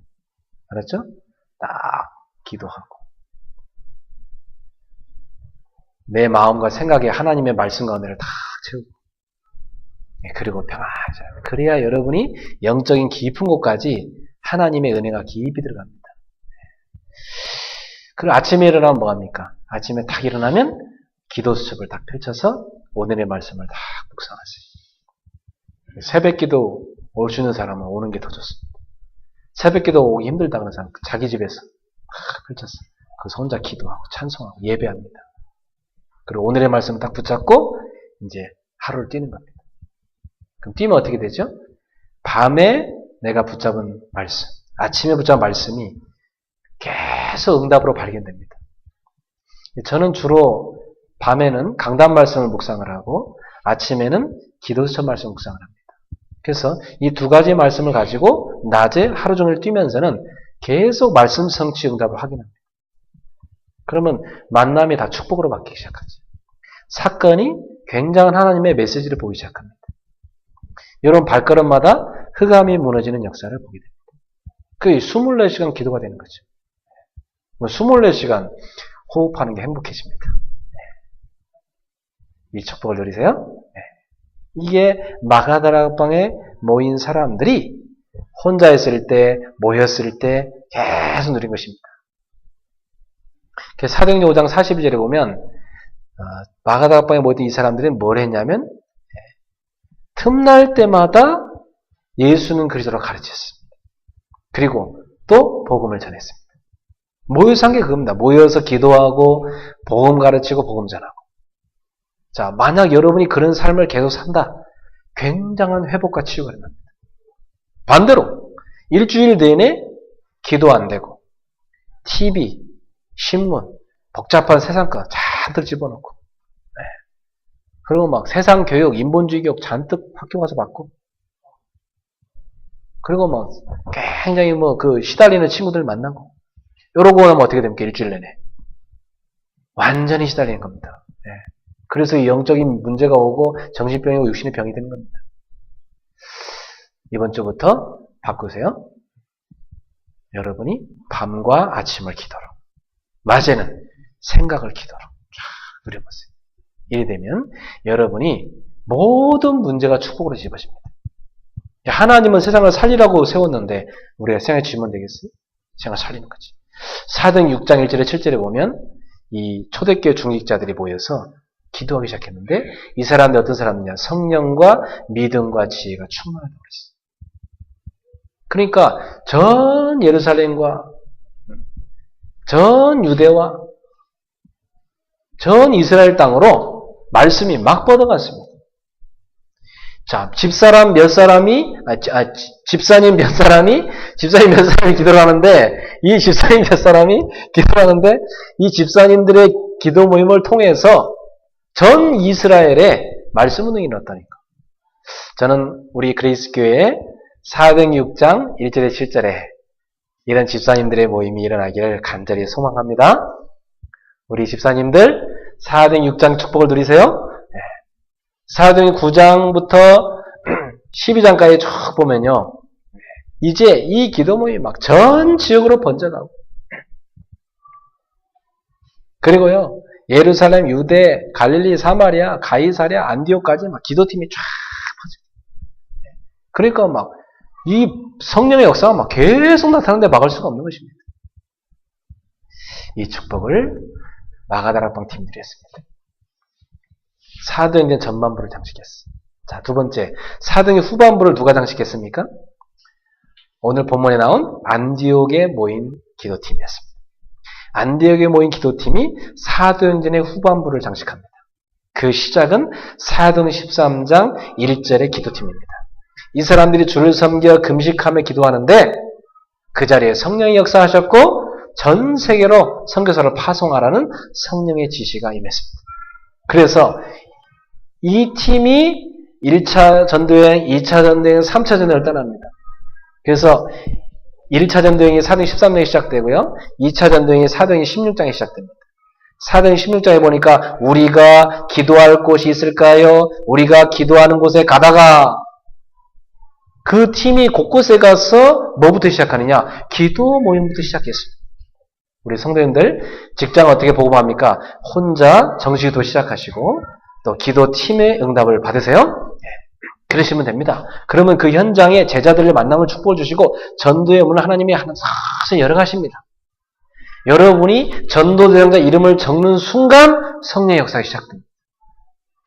알았죠? 딱 기도하고. 내 마음과 생각에 하나님의 말씀과 은혜를 다 채우고. 그리고 평안하자. 그래야 여러분이 영적인 깊은 곳까지 하나님의 은혜가 깊이 들어갑니다. 그리고 아침에 일어나면 뭐합니까? 아침에 딱 일어나면 기도 수첩을 딱 펼쳐서 오늘의 말씀을 딱 묵상하세요. 새벽 기도 올 수 있는 사람은 오는 게 더 좋습니다. 새벽 기도 오기 힘들다 그런 사람 자기 집에서 딱 펼쳐서 그래서 혼자 기도하고 찬송하고 예배합니다. 그리고 오늘의 말씀을 딱 붙잡고 이제 하루를 뛰는 겁니다. 그럼 뛰면 어떻게 되죠? 밤에 내가 붙잡은 말씀, 아침에 붙잡은 말씀이 계속 응답으로 발견됩니다. 저는 주로 밤에는 강단 말씀을 묵상을 하고 아침에는 기도수첩 말씀 묵상을 합니다. 그래서 이 두 가지 말씀을 가지고 낮에 하루 종일 뛰면서는 계속 말씀 성취 응답을 확인합니다. 그러면 만남이 다 축복으로 바뀌기 시작하죠. 사건이 굉장한 하나님의 메시지를 보기 시작합니다. 여러분 발걸음마다 흑암이 무너지는 역사를 보게 됩니다. 그게 24시간 기도가 되는 거죠. 24시간 호흡하는 게 행복해집니다. 이 축복을 누리세요. 이게 마가다락방에 모인 사람들이 혼자 있을 때, 모였을 때 계속 누린 것입니다. 사도행전 5장 42절에 보면 마가다락방에 모인 이 사람들이 뭘 했냐면 틈날 때마다 예수는 그리스도로 가르쳤습니다. 그리고 또 복음을 전했습니다. 모여서 한 게 그겁니다. 모여서 기도하고 복음 가르치고 복음 전하고. 자, 만약 여러분이 그런 삶을 계속 산다. 굉장한 회복과 치유가 일어납니다. 반대로 일주일 내내 기도 안 되고 TV, 신문, 복잡한 세상 거 잔뜩 집어넣고 그리고 막 세상 교육, 인본주의 교육 잔뜩 학교 가서 받고 그리고 막 굉장히 시달리는 친구들 만나고 이러고 나면 어떻게 됩니까? 일주일 내내 완전히 시달리는 겁니다. 그래서 영적인 문제가 오고 정신병이 오고 육신의 병이 되는 겁니다. 이번 주부터 바꾸세요. 여러분이 밤과 아침을 기도로, 낮에는 생각을 기도로 누려보세요. 이래 되면 여러분이 모든 문제가 축복으로 집어집니다. 하나님은 세상을 살리라고 세웠는데 우리가 세상에 쥐면 되겠어요? 세상을 살리는 거지. 사도행전 6장 1절에 7절에 보면 이 초대교회 중직자들이 모여서 기도하기 시작했는데 이 사람들 어떤 사람이냐? 성령과 믿음과 지혜가 충만하다고 그랬어요. 그러니까 전 예루살렘과 전 유대와 전 이스라엘 땅으로 말씀이 막 뻗어갔습니다. 자, 집사님 몇 사람이 기도를 하는데 이 집사님 몇 사람이 기도를 하는데 이 집사님들의 기도 모임을 통해서 전 이스라엘에 말씀 운동이 일어났다니까. 저는 우리 그리스 교회에 사도행전 6장 1절에 7절에 이런 집사님들의 모임이 일어나기를 간절히 소망합니다. 우리 집사님들 사도행전 6장 축복을 누리세요. 사도행전 9장부터 12장까지 쭉 보면요. 이제 이 기도 모임이 막 전 지역으로 번져가고, 그리고요, 예루살렘, 유대, 갈릴리, 사마리아, 가이사랴, 안디옥까지 막 기도팀이 쫙 퍼져요. 그러니까 막 이 성령의 역사가 막 계속 나타나는데 막을 수가 없는 것입니다. 이 축복을 마가다락방 팀들이 했습니다. 사도행전 전반부를 장식했어. 자, 두 번째, 사도행전 후반부를 누가 장식했습니까? 오늘 본문에 나온 안디옥에 모인 기도팀이었습니다. 안디옥에 모인 기도팀이 사도행전의 후반부를 장식합니다. 그 시작은 사도행전 13장 1절의 기도팀입니다. 이 사람들이 주를 섬겨 금식하며 기도하는데 그 자리에 성령이 역사하셨고 전 세계로 선교사를 파송하라는 성령의 지시가 임했습니다. 그래서 이 팀이 1차 전도여행, 2차 전도여행, 3차 전도여행을 떠납니다. 그래서 1차 전도여행이 사도행전 13장에 시작되고요. 2차 전도여행이 사도행전 16장에 시작됩니다. 사도행전 16장에 보니까 우리가 기도할 곳이 있을까요? 우리가 기도하는 곳에 가다가 그 팀이 곳곳에 가서 뭐부터 시작하느냐? 기도 모임부터 시작했습니다. 우리 성도님들 직장 어떻게 복음합니까? 혼자 정식기도 시작하시고 또 기도팀의 응답을 받으세요. 그러시면 됩니다. 그러면 그 현장에 제자들을 만남을 축복을 주시고 전도의 문을 하나님이 사실 열어가십니다. 여러분이 전도대행자 이름을 적는 순간 성령의 역사가 시작됩니다.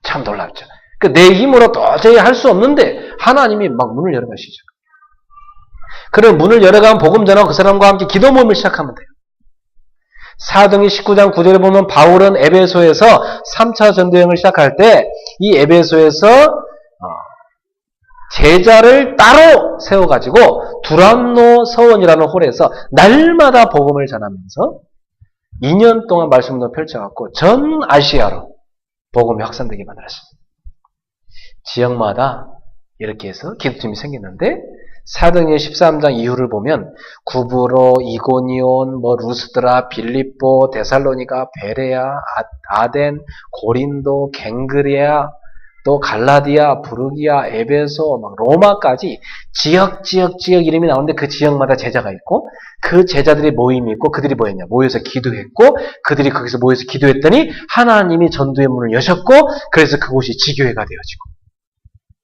참 놀랍죠. 내 힘으로 도저히 할 수 없는데 하나님이 막 문을 열어가시죠. 그럼 문을 열어가면 복음 전하고 그 사람과 함께 기도 모임을 시작하면 돼요. 사도행전 19장 9절에 보면 바울은 에베소에서 3차 전도여행을 시작할 때 이 에베소에서 제자를 따로 세워가지고 두란노 서원이라는 홀에서 날마다 복음을 전하면서 2년 동안 말씀도 펼쳐갖고 전 아시아로 복음이 확산되게 만들었습니다. 지역마다 이렇게 해서 기도팀이 생겼는데 사도행전 13장 이후를 보면 구브로, 이고니온, 루스드라, 빌립보, 데살로니가, 베레아, 아덴, 고린도, 갱그레아, 또 갈라디아, 부르기아, 에베소, 로마까지 지역 이름이 나오는데 그 지역마다 제자가 있고 그 제자들의 모임이 있고 그들이 뭐였냐? 모여서 기도했고 그들이 거기서 모여서 기도했더니 하나님이 전도의 문을 여셨고 그래서 그곳이 지교회가 되어지고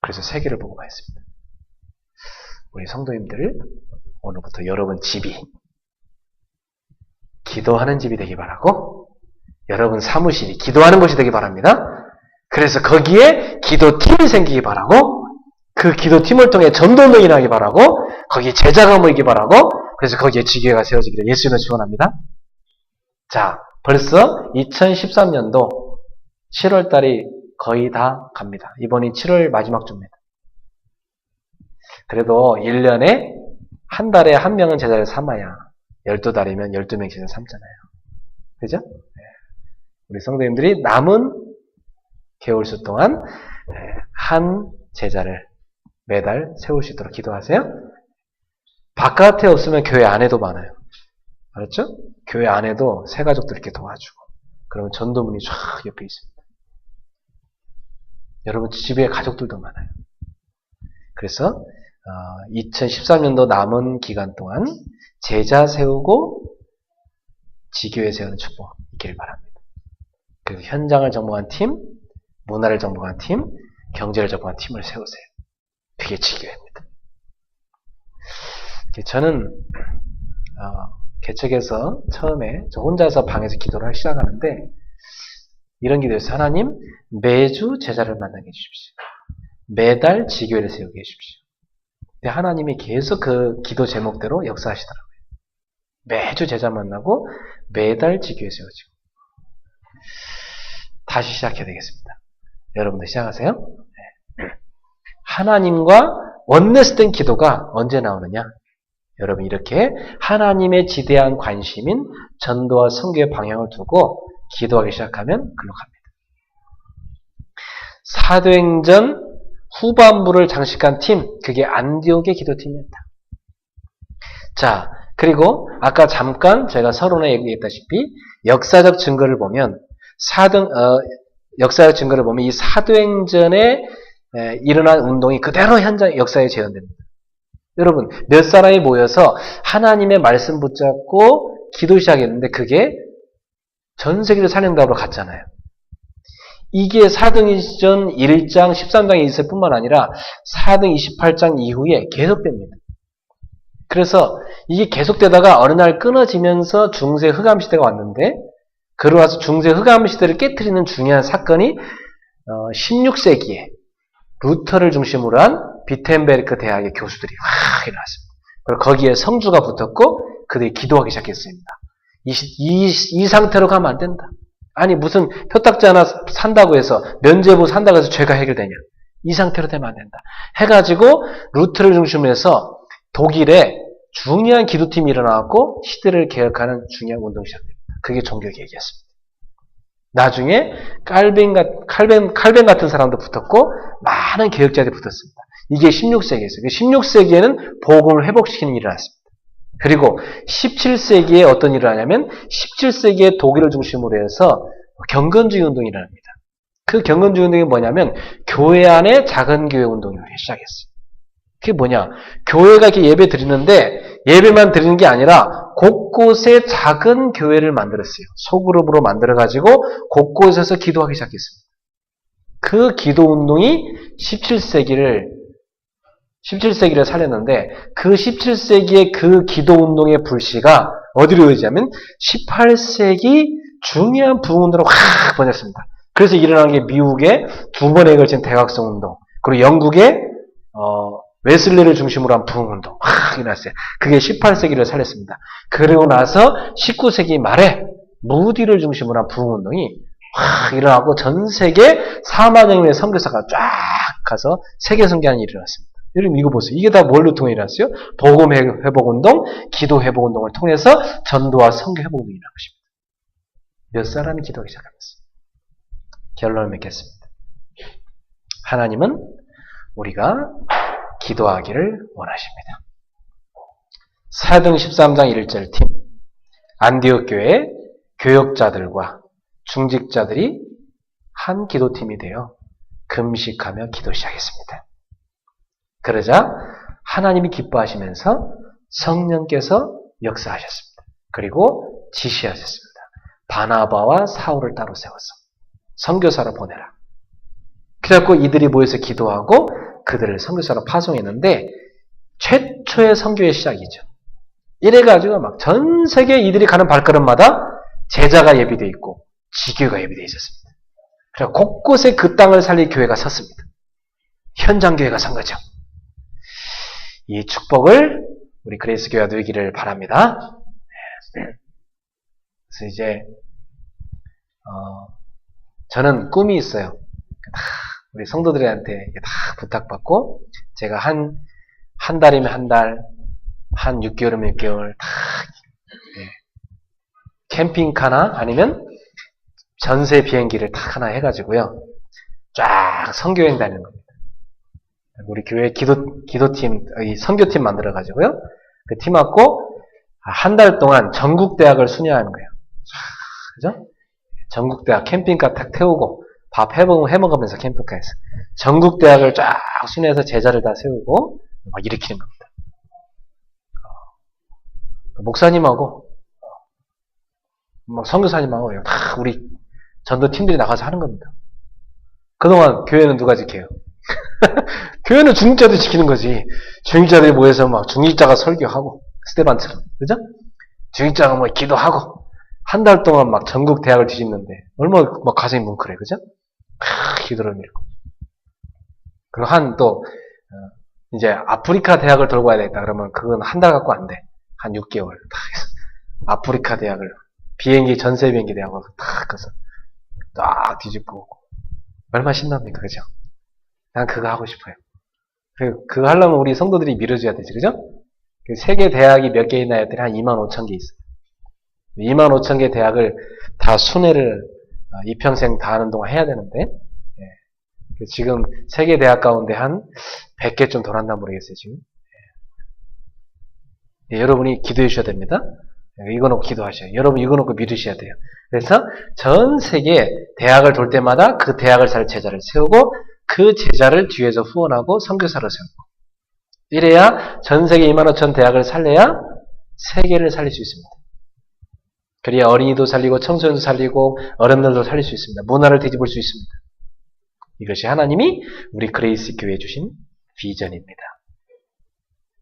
그래서 세계를 복음화했습니다. 우리 성도님들 오늘부터 여러분 집이 기도하는 집이 되기 바라고 여러분 사무실이 기도하는 곳이 되기 바랍니다. 그래서 거기에 기도팀이 생기기 바라고 그 기도팀을 통해 전도는 일하기 바라고 거기에 제자가 모이기 바라고 그래서 거기에 지교회가 세워지기를 예수님을 축원합니다. 자, 벌써 2013년도 7월달이 거의 다 갑니다. 이번이 7월 마지막 주입니다. 그래도 1년에 한 달에 한 명은 제자를 삼아야 12달이면 12명 제자 삼잖아요. 그죠? 우리 성도님들이 남은 개월수 동안 한 제자를 매달 세울 수 있도록 기도하세요. 바깥에 없으면 교회 안에도 많아요. 알았죠? 교회 안에도 새 가족들 이렇게 도와주고 그러면 전도문이 쫙 옆에 있습니다. 여러분 집에 가족들도 많아요. 그래서 2013년도 남은 기간 동안 제자 세우고 지교회 세우는 축복 있기를 바랍니다. 그래서 현장을 정복한 팀, 문화를 정복한 팀, 경제를 정복한 팀을 세우세요. 그게 지교회입니다. 저는 개척해서 처음에 저 혼자서 방에서 기도를 시작하는데 이런 기도였어요. 하나님 매주 제자를 만나게 해주십시오. 매달 지교회를 세우게 해주십시오. 근데 하나님이 계속 그 기도 제목대로 역사하시더라고요. 매주 제자 만나고 매달 지교회 세워지고 다시 시작해야 되겠습니다. 여러분들 시작하세요. 네. 하나님과 원내스된 기도가 언제 나오느냐? 여러분 이렇게 하나님의 지대한 관심인 전도와 선교의 방향을 두고 기도하기 시작하면 글로 갑니다. 사도행전 후반부를 장식한 팀, 그게 안디옥의 기도팀이었다. 자, 그리고 아까 잠깐 제가 서론에 얘기했다시피 역사적 증거를 보면 역사적 증거를 보면 이 사도행전에 일어난 운동이 그대로 현장 역사에 재현됩니다. 여러분, 몇 사람이 모여서 하나님의 말씀 붙잡고 기도 시작했는데 그게 전 세계를 살린다고 갔잖아요. 이게 사도행전 1장 13장에 있을 뿐만 아니라 사도행 28장 이후에 계속됩니다. 그래서 이게 계속되다가 어느 날 끊어지면서 중세 흑암 시대가 왔는데 그러와서 중세 흑암 시대를 깨트리는 중요한 사건이 16세기에 루터를 중심으로 한 비텐베르크 대학의 교수들이 확 일어났습니다. 그리고 거기에 성주가 붙었고 그들이 기도하기 시작했습니다. 이 상태로 가면 안 된다. 아니 무슨 표딱지 하나 산다고 해서 면죄부 산다고 해서 죄가 해결되냐. 이 상태로 되면 안 된다. 해가지고 루터를 중심으로 해서 독일에 중요한 기도팀이 일어나고 시대를 개혁하는 중요한 운동이 시작됩니다. 그게 종교개혁이었습니다. 나중에 칼벤 같은 사람도 붙었고 많은 개혁자들이 붙었습니다. 이게 16세기였어요. 16세기에는 복음을 회복시키는 일이 일어났습니다. 그리고 17세기에 어떤 일을 하냐면 17세기에 독일을 중심으로 해서 경건주의 운동이 일어납니다. 그 경건주의 운동이 뭐냐면 교회 안에 작은 교회 운동을 시작했어요. 그게 뭐냐? 교회가 이렇게 예배 드리는데 예배만 드리는 게 아니라 곳곳에 작은 교회를 만들었어요. 소그룹으로 만들어가지고 곳곳에서 기도하기 시작했습니다. 그 기도 운동이 17세기를 살렸는데 그 17세기의 그 기도 운동의 불씨가 어디로 이어지냐면 18세기 중요한 부흥운동으로 확 번졌습니다. 그래서 일어난 게 미국의 두 번에 걸친 대각성 운동, 그리고 영국의 웨슬리를 중심으로 한 부흥운동 확 일어났어요. 그게 18세기를 살렸습니다. 그리고 나서 19세기 말에 무디를 중심으로 한 부흥운동이 확 일어나고 전 세계 4만여 명의 선교사가 쫙 가서 세계 선교하는 일이 일어났습니다. 여러분 이거 보세요. 이게 다 뭘로 통해 일어났어요? 복음 회복운동, 기도 회복운동을 통해서 전도와 선교 회복운동이 일어난 것입니다. 몇 사람이 기도하기 시작하면서 결론을 맺겠습니다. 하나님은 우리가 기도하기를 원하십니다. 사도행 13장 1절 팀 안디옥 교회 교역자들과 중직자들이 한 기도팀이 되어 금식하며 기도 시작했습니다. 그러자 하나님이 기뻐하시면서 성령께서 역사하셨습니다. 그리고 지시하셨습니다. 바나바와 사울을 따로 세워서 선교사로 보내라. 그래갖고 이들이 모여서 기도하고 그들을 선교사로 파송했는데 최초의 선교의 시작이죠. 이래가지고 막 전 세계 이들이 가는 발걸음마다 제자가 예비되어 있고 지교가 예비되어 있었습니다. 그래서 곳곳에 그 땅을 살릴 교회가 섰습니다. 현장 교회가 선 거죠. 이 축복을 우리 그레이스 교회가 누리기를 바랍니다. 그래서 이제 저는 꿈이 있어요. 우리 성도들한테 다 부탁받고 제가 한 달이면 한 달, 한 6개월이면 6개월 다 캠핑카나 아니면 전세 비행기를 딱 하나 해가지고요. 쫙 선교여행 다니는 겁니다. 우리 교회 기도팀, 선교팀 만들어가지고요. 그 팀하고 한 달 동안 전국대학을 순회하는 거예요. 그죠? 전국대학 캠핑카 탁 태우고 밥 해먹으면서 캠핑카에서 전국대학을 쫙 순회해서 제자를 다 세우고 막 일으키는 겁니다. 목사님하고 선교사님하고 다 우리 전도팀들이 나가서 하는 겁니다. 그동안 교회는 누가 지켜요? 교회는 중직자들이 지키는 거지. 중직자들이 모여서 막 중직자가 설교하고 스테반처럼, 그죠? 중직자가 뭐 기도하고 한 달 동안 막 전국 대학을 뒤집는데 얼마나 막 가슴이 뭉클해, 그죠? 기도를 밀고. 그리고 이제 아프리카 대학을 돌고 와야 되겠다. 그러면 그건 한 달 갖고 안 돼. 한 6개월 다 해서 아프리카 대학을 전세 비행기 대학을 딱 가서 딱 뒤집고 오고. 얼마나 신납니까, 그죠? 난 그거 하고 싶어요. 그거 하려면 우리 성도들이 밀어줘야 되지, 그죠? 세계 대학이 몇 개 있나 했더니 한 25,000개 있어요. 25,000개 대학을 다 순회를 이평생 다 하는 동안 해야 되는데, 지금 세계 대학 가운데 한 100개 좀 더 났나 모르겠어요, 지금. 여러분이 기도해 주셔야 됩니다. 이거 놓고 기도하셔요. 여러분 이거 놓고 믿으셔야 돼요. 그래서 전 세계 대학을 돌 때마다 그 대학을 살 제자를 세우고 그 제자를 뒤에서 후원하고 선교사로 세우고 이래야 전 세계 2만 5천 대학을 살려야 세계를 살릴 수 있습니다. 그래야 어린이도 살리고 청소년도 살리고 어른들도 살릴 수 있습니다. 문화를 뒤집을 수 있습니다. 이것이 하나님이 우리 그레이스 교회에 주신 비전입니다.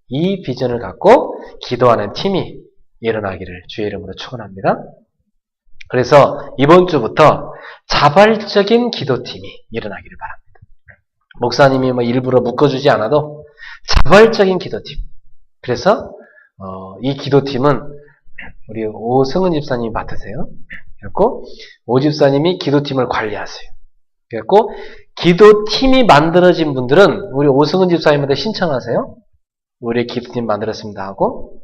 이 비전을 갖고 기도하는 팀이 일어나기를 주의 이름으로 축원합니다. 그래서 이번 주부터 자발적인 기도팀이 일어나기를 바랍니다. 목사님이 일부러 묶어주지 않아도 자발적인 기도팀. 그래서 이 기도팀은 우리 오승은 집사님이 맡으세요. 그래서 오 집사님이 기도팀을 관리하세요. 그래서 기도팀이 만들어진 분들은 우리 오승은 집사님한테 신청하세요. 우리 기도팀 만들었습니다 하고,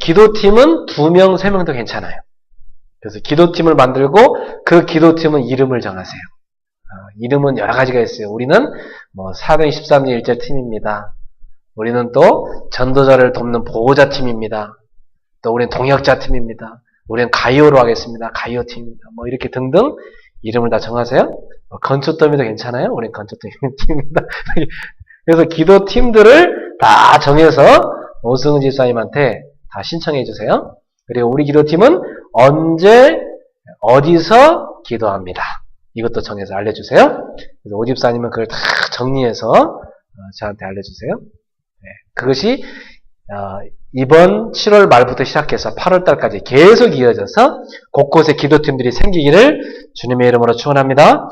기도팀은 2명, 3명도 괜찮아요. 그래서 기도팀을 만들고 그 기도팀은 이름을 정하세요. 이름은 여러 가지가 있어요. 우리는 413일 1절 팀입니다. 우리는 또 전도자를 돕는 보호자 팀입니다. 또 우리는 동역자 팀입니다. 우리는 가이오로 하겠습니다. 가이오 팀입니다. 이렇게 등등 이름을 다 정하세요. 건초더미도 괜찮아요. 우리는 건초더미 팀입니다. 그래서 기도 팀들을 다 정해서 오승은 집사님한테 다 신청해 주세요. 그리고 우리 기도팀은 언제 어디서 기도합니다. 이것도 정해서 알려주세요. 그래서 오 집사님은 그걸 다 정리해서 저한테 알려주세요. 네, 그것이 이번 7월 말부터 시작해서 8월 달까지 계속 이어져서 곳곳에 기도팀들이 생기기를 주님의 이름으로 축원합니다.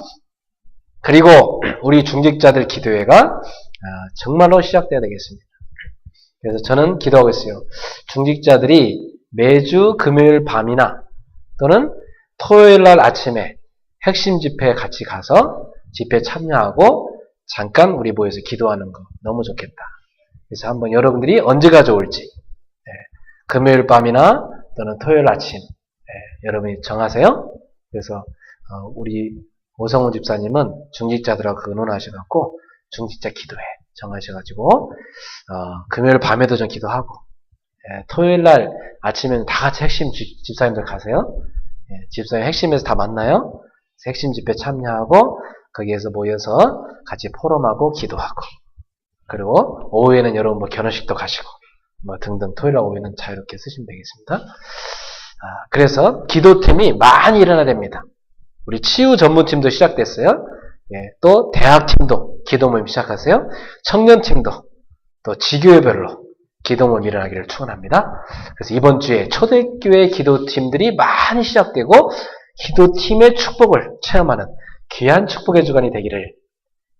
그리고 우리 중직자들 기도회가 정말로 시작돼야 되겠습니다. 그래서 저는 기도하고 있어요. 중직자들이 매주 금요일 밤이나 또는 토요일 날 아침에 핵심 집회에 같이 가서 집회에 참여하고 잠깐 우리 모여서 기도하는 거 너무 좋겠다. 그래서 한번 여러분들이 언제가 좋을지 금요일 밤이나 또는 토요일 아침 여러분이 정하세요. 그래서 우리 오성훈 집사님은 중직자들하고 의논하셔갖고 중직자 기도회 정하셔가지고 금요일 밤에도 좀 기도하고 토요일 날 아침에는 다 같이 핵심 집사님들 가세요. 집사님 핵심에서 다 만나요. 핵심 집회 참여하고 거기에서 모여서 같이 포럼하고 기도하고 그리고 오후에는 여러분 결혼식도 가시고 등등 토요일 날 오후에는 자유롭게 쓰시면 되겠습니다. 그래서 기도팀이 많이 일어나야 됩니다. 우리 치유 전문팀도 시작됐어요. 또 대학팀도 기도 모임 시작하세요. 청년팀도 또 지교회별로 기도 모임 일어나기를 축원합니다. 그래서 이번 주에 초대교회 기도팀들이 많이 시작되고 기도팀의 축복을 체험하는 귀한 축복의 주간이 되기를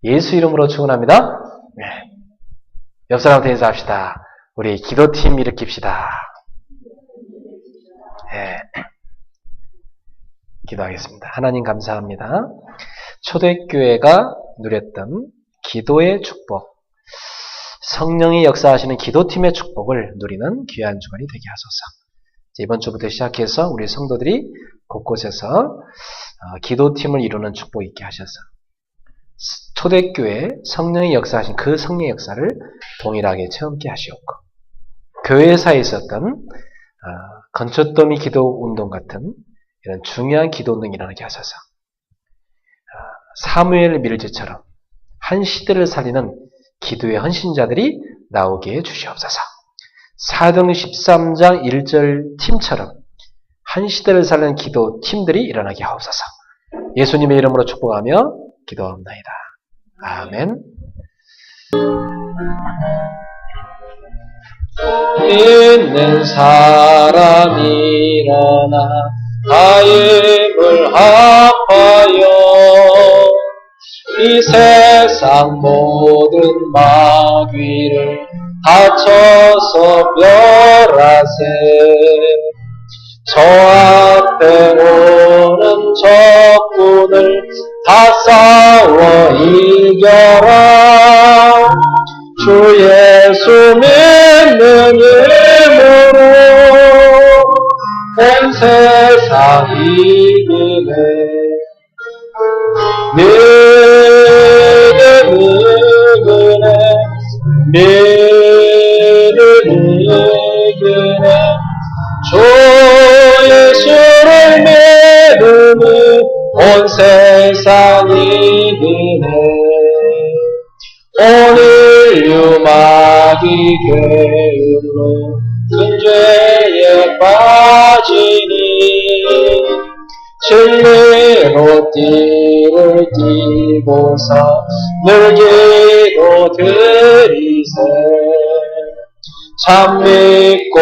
예수 이름으로 축원합니다. 옆 사람한테 인사합시다. 우리 기도팀 일으킵시다. 기도하겠습니다. 하나님 감사합니다. 초대교회가 누렸던 기도의 축복, 성령이 역사하시는 기도팀의 축복을 누리는 귀한 주간이 되게 하소서. 이번 주부터 시작해서 우리 성도들이 곳곳에서 기도팀을 이루는 축복 있게 하셔서 초대교회 성령이 역사하신 그 성령의 역사를 동일하게 체험케 하시옵고 교회사에 있었던 건초더미 기도운동 같은 이런 중요한 기도운동이 일어나게 하소서. 사무엘 밀즈처럼 한 시대를 살리는 기도의 헌신자들이 나오게 해주시옵소서. 사도행전 13장 1절 팀처럼 한 시대를 살리는 기도 팀들이 일어나게 하옵소서. 예수님의 이름으로 축복하며 기도합나이다. 아멘. 있는 사람이 일어나 가임을 합하여 이 세상 모든 마귀를 다쳐서 멸하세. 저 앞에 오는 적군을 다 싸워 이겨라. 주 예수 믿는 힘으로 온 세상 이기네. 이기네. 주 예수를 믿으니 온 세상 이기네. 오늘 유마귀 게을러 큰 죄에 빠지니 진리로 띠를 띠고서 늘 기도 드리세 참 믿고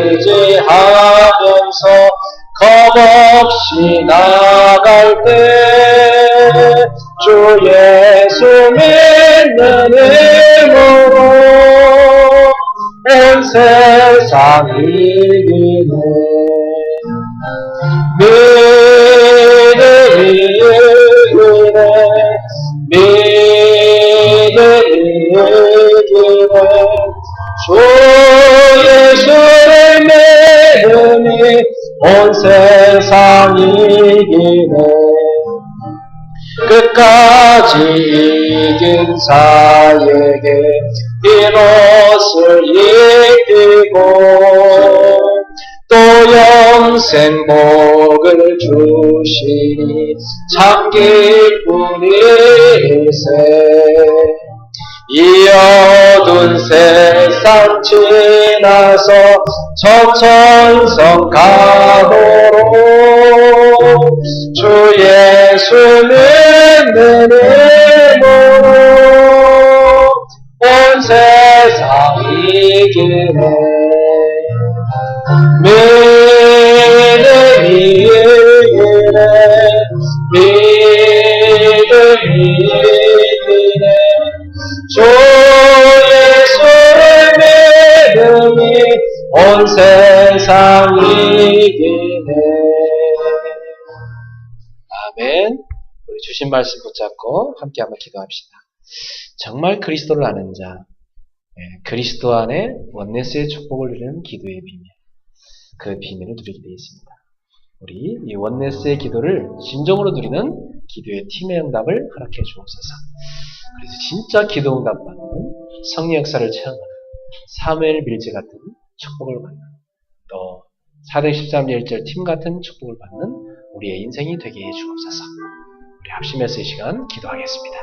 의지하면서 겁없이 나갈 때 주 예수 믿는 힘으로 온 세상 이기네 믿음이 이기네 믿음이 이기네 주 예수를 믿으니 온 세상 이기네 끝까지 이긴 자에게 이것을 이기고 또 영생 복을 주시니 참 기쁘리세 이 어두운 세상 지나서 저천성 가도록 주 예수 믿는 힘으로 온 세상 이기네 믿음이 이기네 믿음이 이기네 주 예수를 믿음이 온 세상 이기네 아멘. 우리 주신 말씀 붙잡고 함께 한번 기도합시다. 정말 그리스도를 아는 자, 그리스도 안에 원네스의 축복을 누리는 기도의 비밀, 그 비밀을 누리게 되어 있습니다. 우리 이 원네스의 기도를 진정으로 누리는 기도의 팀의 응답을 허락해 주옵소서. 그래서 진짜 기도 응답 받는 성령 역사를 체험하는 사무엘 밀제 같은 축복을 받는 또 사도행 13절 1절 팀 같은 축복을 받는 우리의 인생이 되게 해 주옵소서. 우리 합심해서 이 시간 기도하겠습니다.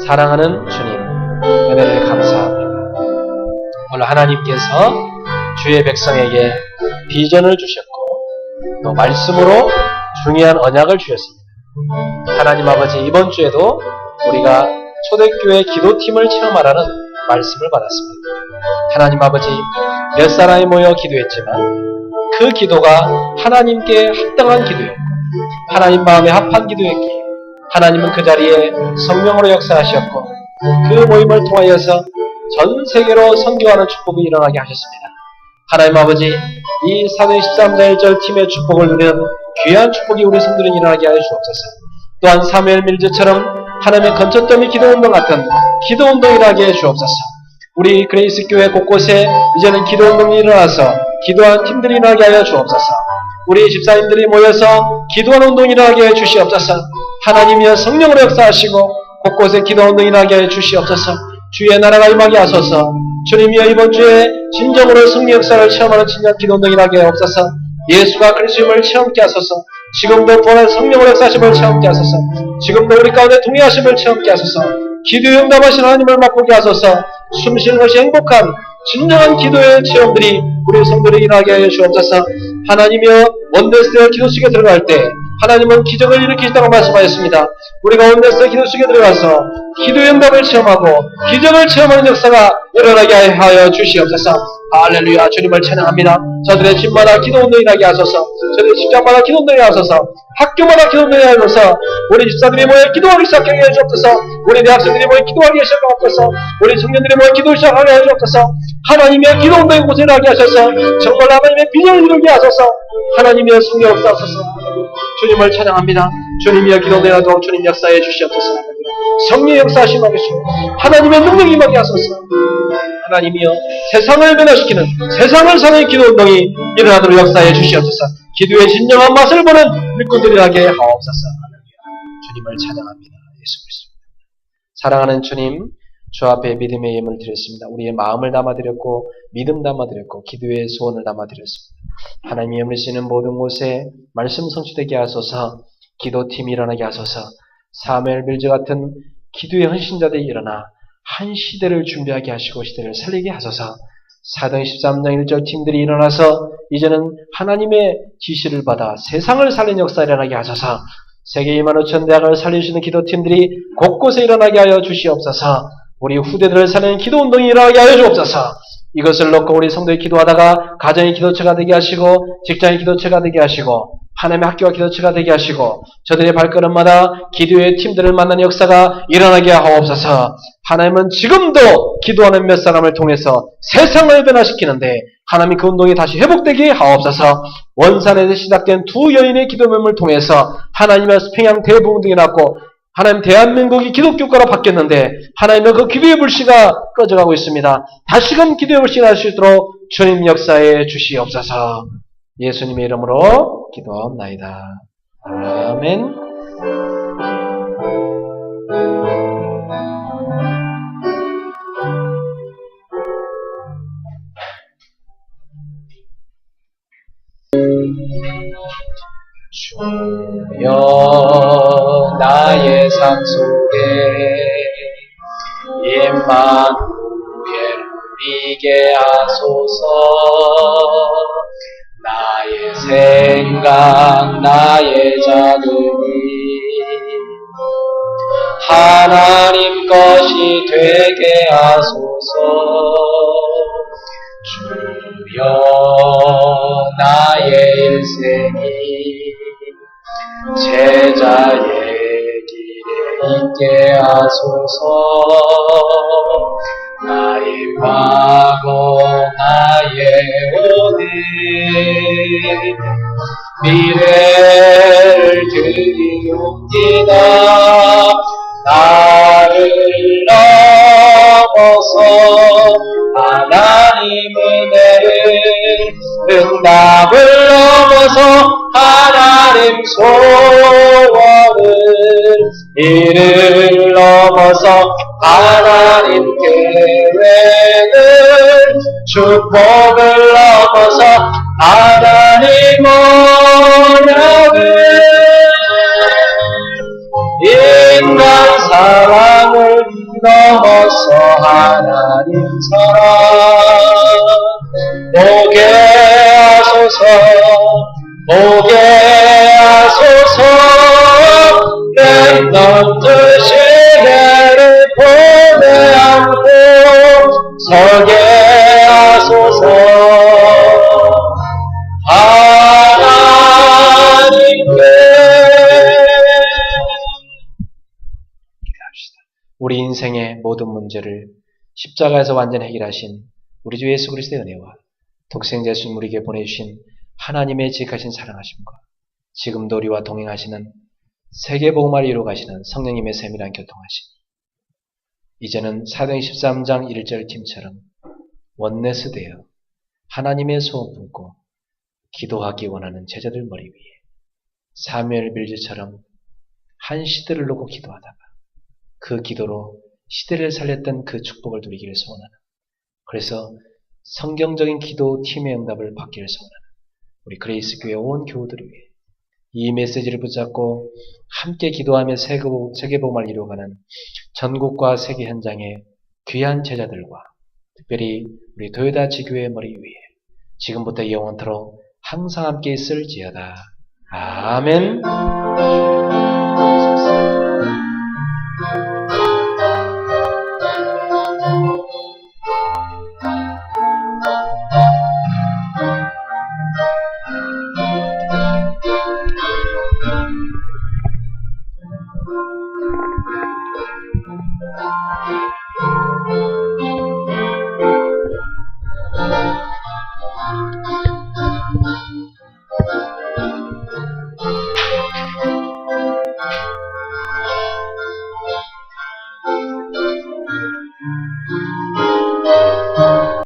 사랑하는 주님, 은혜를 감사합니다. 오늘 하나님께서 주의 백성에게 비전을 주셨고 또 말씀으로 중요한 언약을 주셨습니다. 하나님 아버지, 이번 주에도 우리가 초대교회 기도팀을 체험하라는 말씀을 받았습니다. 하나님 아버지, 몇 사람이 모여 기도했지만 그 기도가 하나님께 합당한 기도였고 하나님 마음에 합한 기도였기에 하나님은 그 자리에 성령으로 역사하셨고 그 모임을 통하여서 전 세계로 선교하는 축복이 일어나게 하셨습니다. 하나님 아버지, 이 사도행 13장 1절 팀의 축복을 누리는 귀한 축복이 우리 성도들은 일어나게 하여 주옵소서. 또한 사무엘 밀즈처럼 하나님의 건초더미 기도운동 같은 기도운동이 일어나게 해 주옵소서. 우리 그레이스 교회 곳곳에 이제는 기도운동이 일어나서 기도하는 팀들이 일어나게 하여 주옵소서. 우리 집사님들이 모여서 기도하는 운동이 일어나게 해 주시옵소서. 하나님이여 성령으로 역사하시고 곳곳에 기도운동이 일어나게 해 주시옵소서. 주의 나라가 임하게 하소서. 주님이여 이번 주에 진정으로 성령 역사를 체험하는 진정 기도운동이 일어나게 하옵소서. 예수가 그리스도임을 체험케 하소서. 지금도 부활한 성령으로 역사하심을 체험케 하소서. 지금도 우리 가운데 동의하심을 체험케 하소서. 기도에 응답하신 하나님을 맛보게 하소서. 숨쉬는 것이 행복한 진정한 기도의 체험들이 우리 성도들에게 일어나게 하여 주옵소서. 하나님이여 원데스의 기도 속에 들어갈 때 하나님은 기적을 일으키시다고 말씀하셨습니다. 우리가 원데스의 기도 속에 들어가서 기도의 응답을 체험하고 기적을 체험하는 역사가 일어나게 하여 주시옵소서. 할렐루야. 주님을 찬양합니다. 저들의 집마다 기도 운동이 나게 하소서. 저들의 직장마다 기도 운동이 하소서. 학교마다 기도 운동이 하소서. 우리 집사들이 모여 기도하기 시작하게 해 주옵소서. 우리 대학생들이 모여 기도하기 시작하옵소서. 우리 청년들이 모여 기도 시작하게 해 주옵소서. 하나님의 기도 운동의 곳에 나게 하셔서 정말 하나님의 비전을 이루게 하소서. 하나님의 성령 역사하소서. 주님을 찬양합니다. 주님이여 기도 운동이 나도록 주님 역사해 주시옵소서. 성령 역사하심 하시고 하나님의 능력이 임하게 하소서. 하나님이여 세상을 변화시키는 세상을 사는 기도운동이 일어나도록 역사해 주시옵소서. 기도의 진정한 맛을 보는 일꾼들이라게 하옵소서. 주님을 찬양합니다. 예수 그리스도. 사랑하는 주님, 주 앞에 믿음의 예물을 드렸습니다. 우리의 마음을 담아드렸고 믿음 담아드렸고 기도의 소원을 담아드렸습니다. 하나님이 예물쓰는 모든 곳에 말씀 성취되게 하소서. 기도팀이 일어나게 하소서. 사무엘 밀즈 같은 기도의 헌신자들이 일어나 한 시대를 준비하게 하시고 시대를 살리게 하소서. 사도행 13장 1절 팀들이 일어나서 이제는 하나님의 지시를 받아 세상을 살리는 역사를 일어나게 하소서. 세계 2만 5천 대학을 살리시는 기도팀들이 곳곳에 일어나게 하여 주시옵소서. 우리 후대들을 살리는 기도운동이 일어나게 하여 주옵소서. 이것을 놓고 우리 성도의 기도하다가 가정의 기도처가 되게 하시고 직장의 기도처가 되게 하시고 하나님의 학교와 기도처가 되게 하시고 저들의 발걸음마다 기도의 팀들을 만나는 역사가 일어나게 하옵소서. 하나님은 지금도 기도하는 몇 사람을 통해서 세상을 변화시키는데 하나님이 그 운동이 다시 회복되게 하옵소서. 원산에서 시작된 두 여인의 기도 모임을 통해서 하나님의 평양 대부흥등이 났고 하나님 대한민국이 기독교국가로 바뀌었는데 하나님의 그 기도의 불씨가 꺼져가고 있습니다. 다시금 기도의 불씨가 날 수 있도록 주님 역사해 주시옵소서. 예수님의 이름으로 기도하옵나이다. 아멘. 주여 나의 삶 속에 임마누엘 누리게 하소서. 나의 생각 나의 자들이 하나님 것이 되게 하소서. 주여 나의 일생이 제자의 길에 있게 하소서. 나의 과거 나의 오늘 미래를 드리옵니다. 나를 넘어서 하나님 은혜를 응답을 넘어서 하나님 소원을 이를 넘어서 하나님 계획을 축복을 넘어서 하나님 언약을 인간 사랑을 넘어서 하나님 사랑 보게 하소서. 보게 하소서. 내 넘치는 시대를 보내 안고 서게 하소서. 하나님께 우리 인생의 모든 문제를 십자가에서 완전히 해결하신 우리 주 예수 그리스도의 은혜와 독생자 예수님 우리에게 보내주신 하나님의 지극하신 사랑하심과 지금도 우리와 동행하시는 세계복음화를 이루어가시는 성령님의 세밀한 교통하심, 이제는 사도행 13장 1절 팀처럼 원내스 되어 하나님의 소원 품고 기도하기 원하는 제자들 머리 위에 사무엘 빌즈처럼 한 시대를 놓고 기도하다가 그 기도로 시대를 살렸던 그 축복을 누리기를 소원하는, 그래서 성경적인 기도 팀의 응답을 받기를 소원하는 우리 그레이스 교회 온 교우들을 위해 이 메시지를 붙잡고 함께 기도하며 세계복음을 이루어가는 전국과 세계 현장의 귀한 제자들과 특별히 우리 도요다 지교회 머리 위에 지금부터 영원토록 항상 함께 있을지어다. 아멘.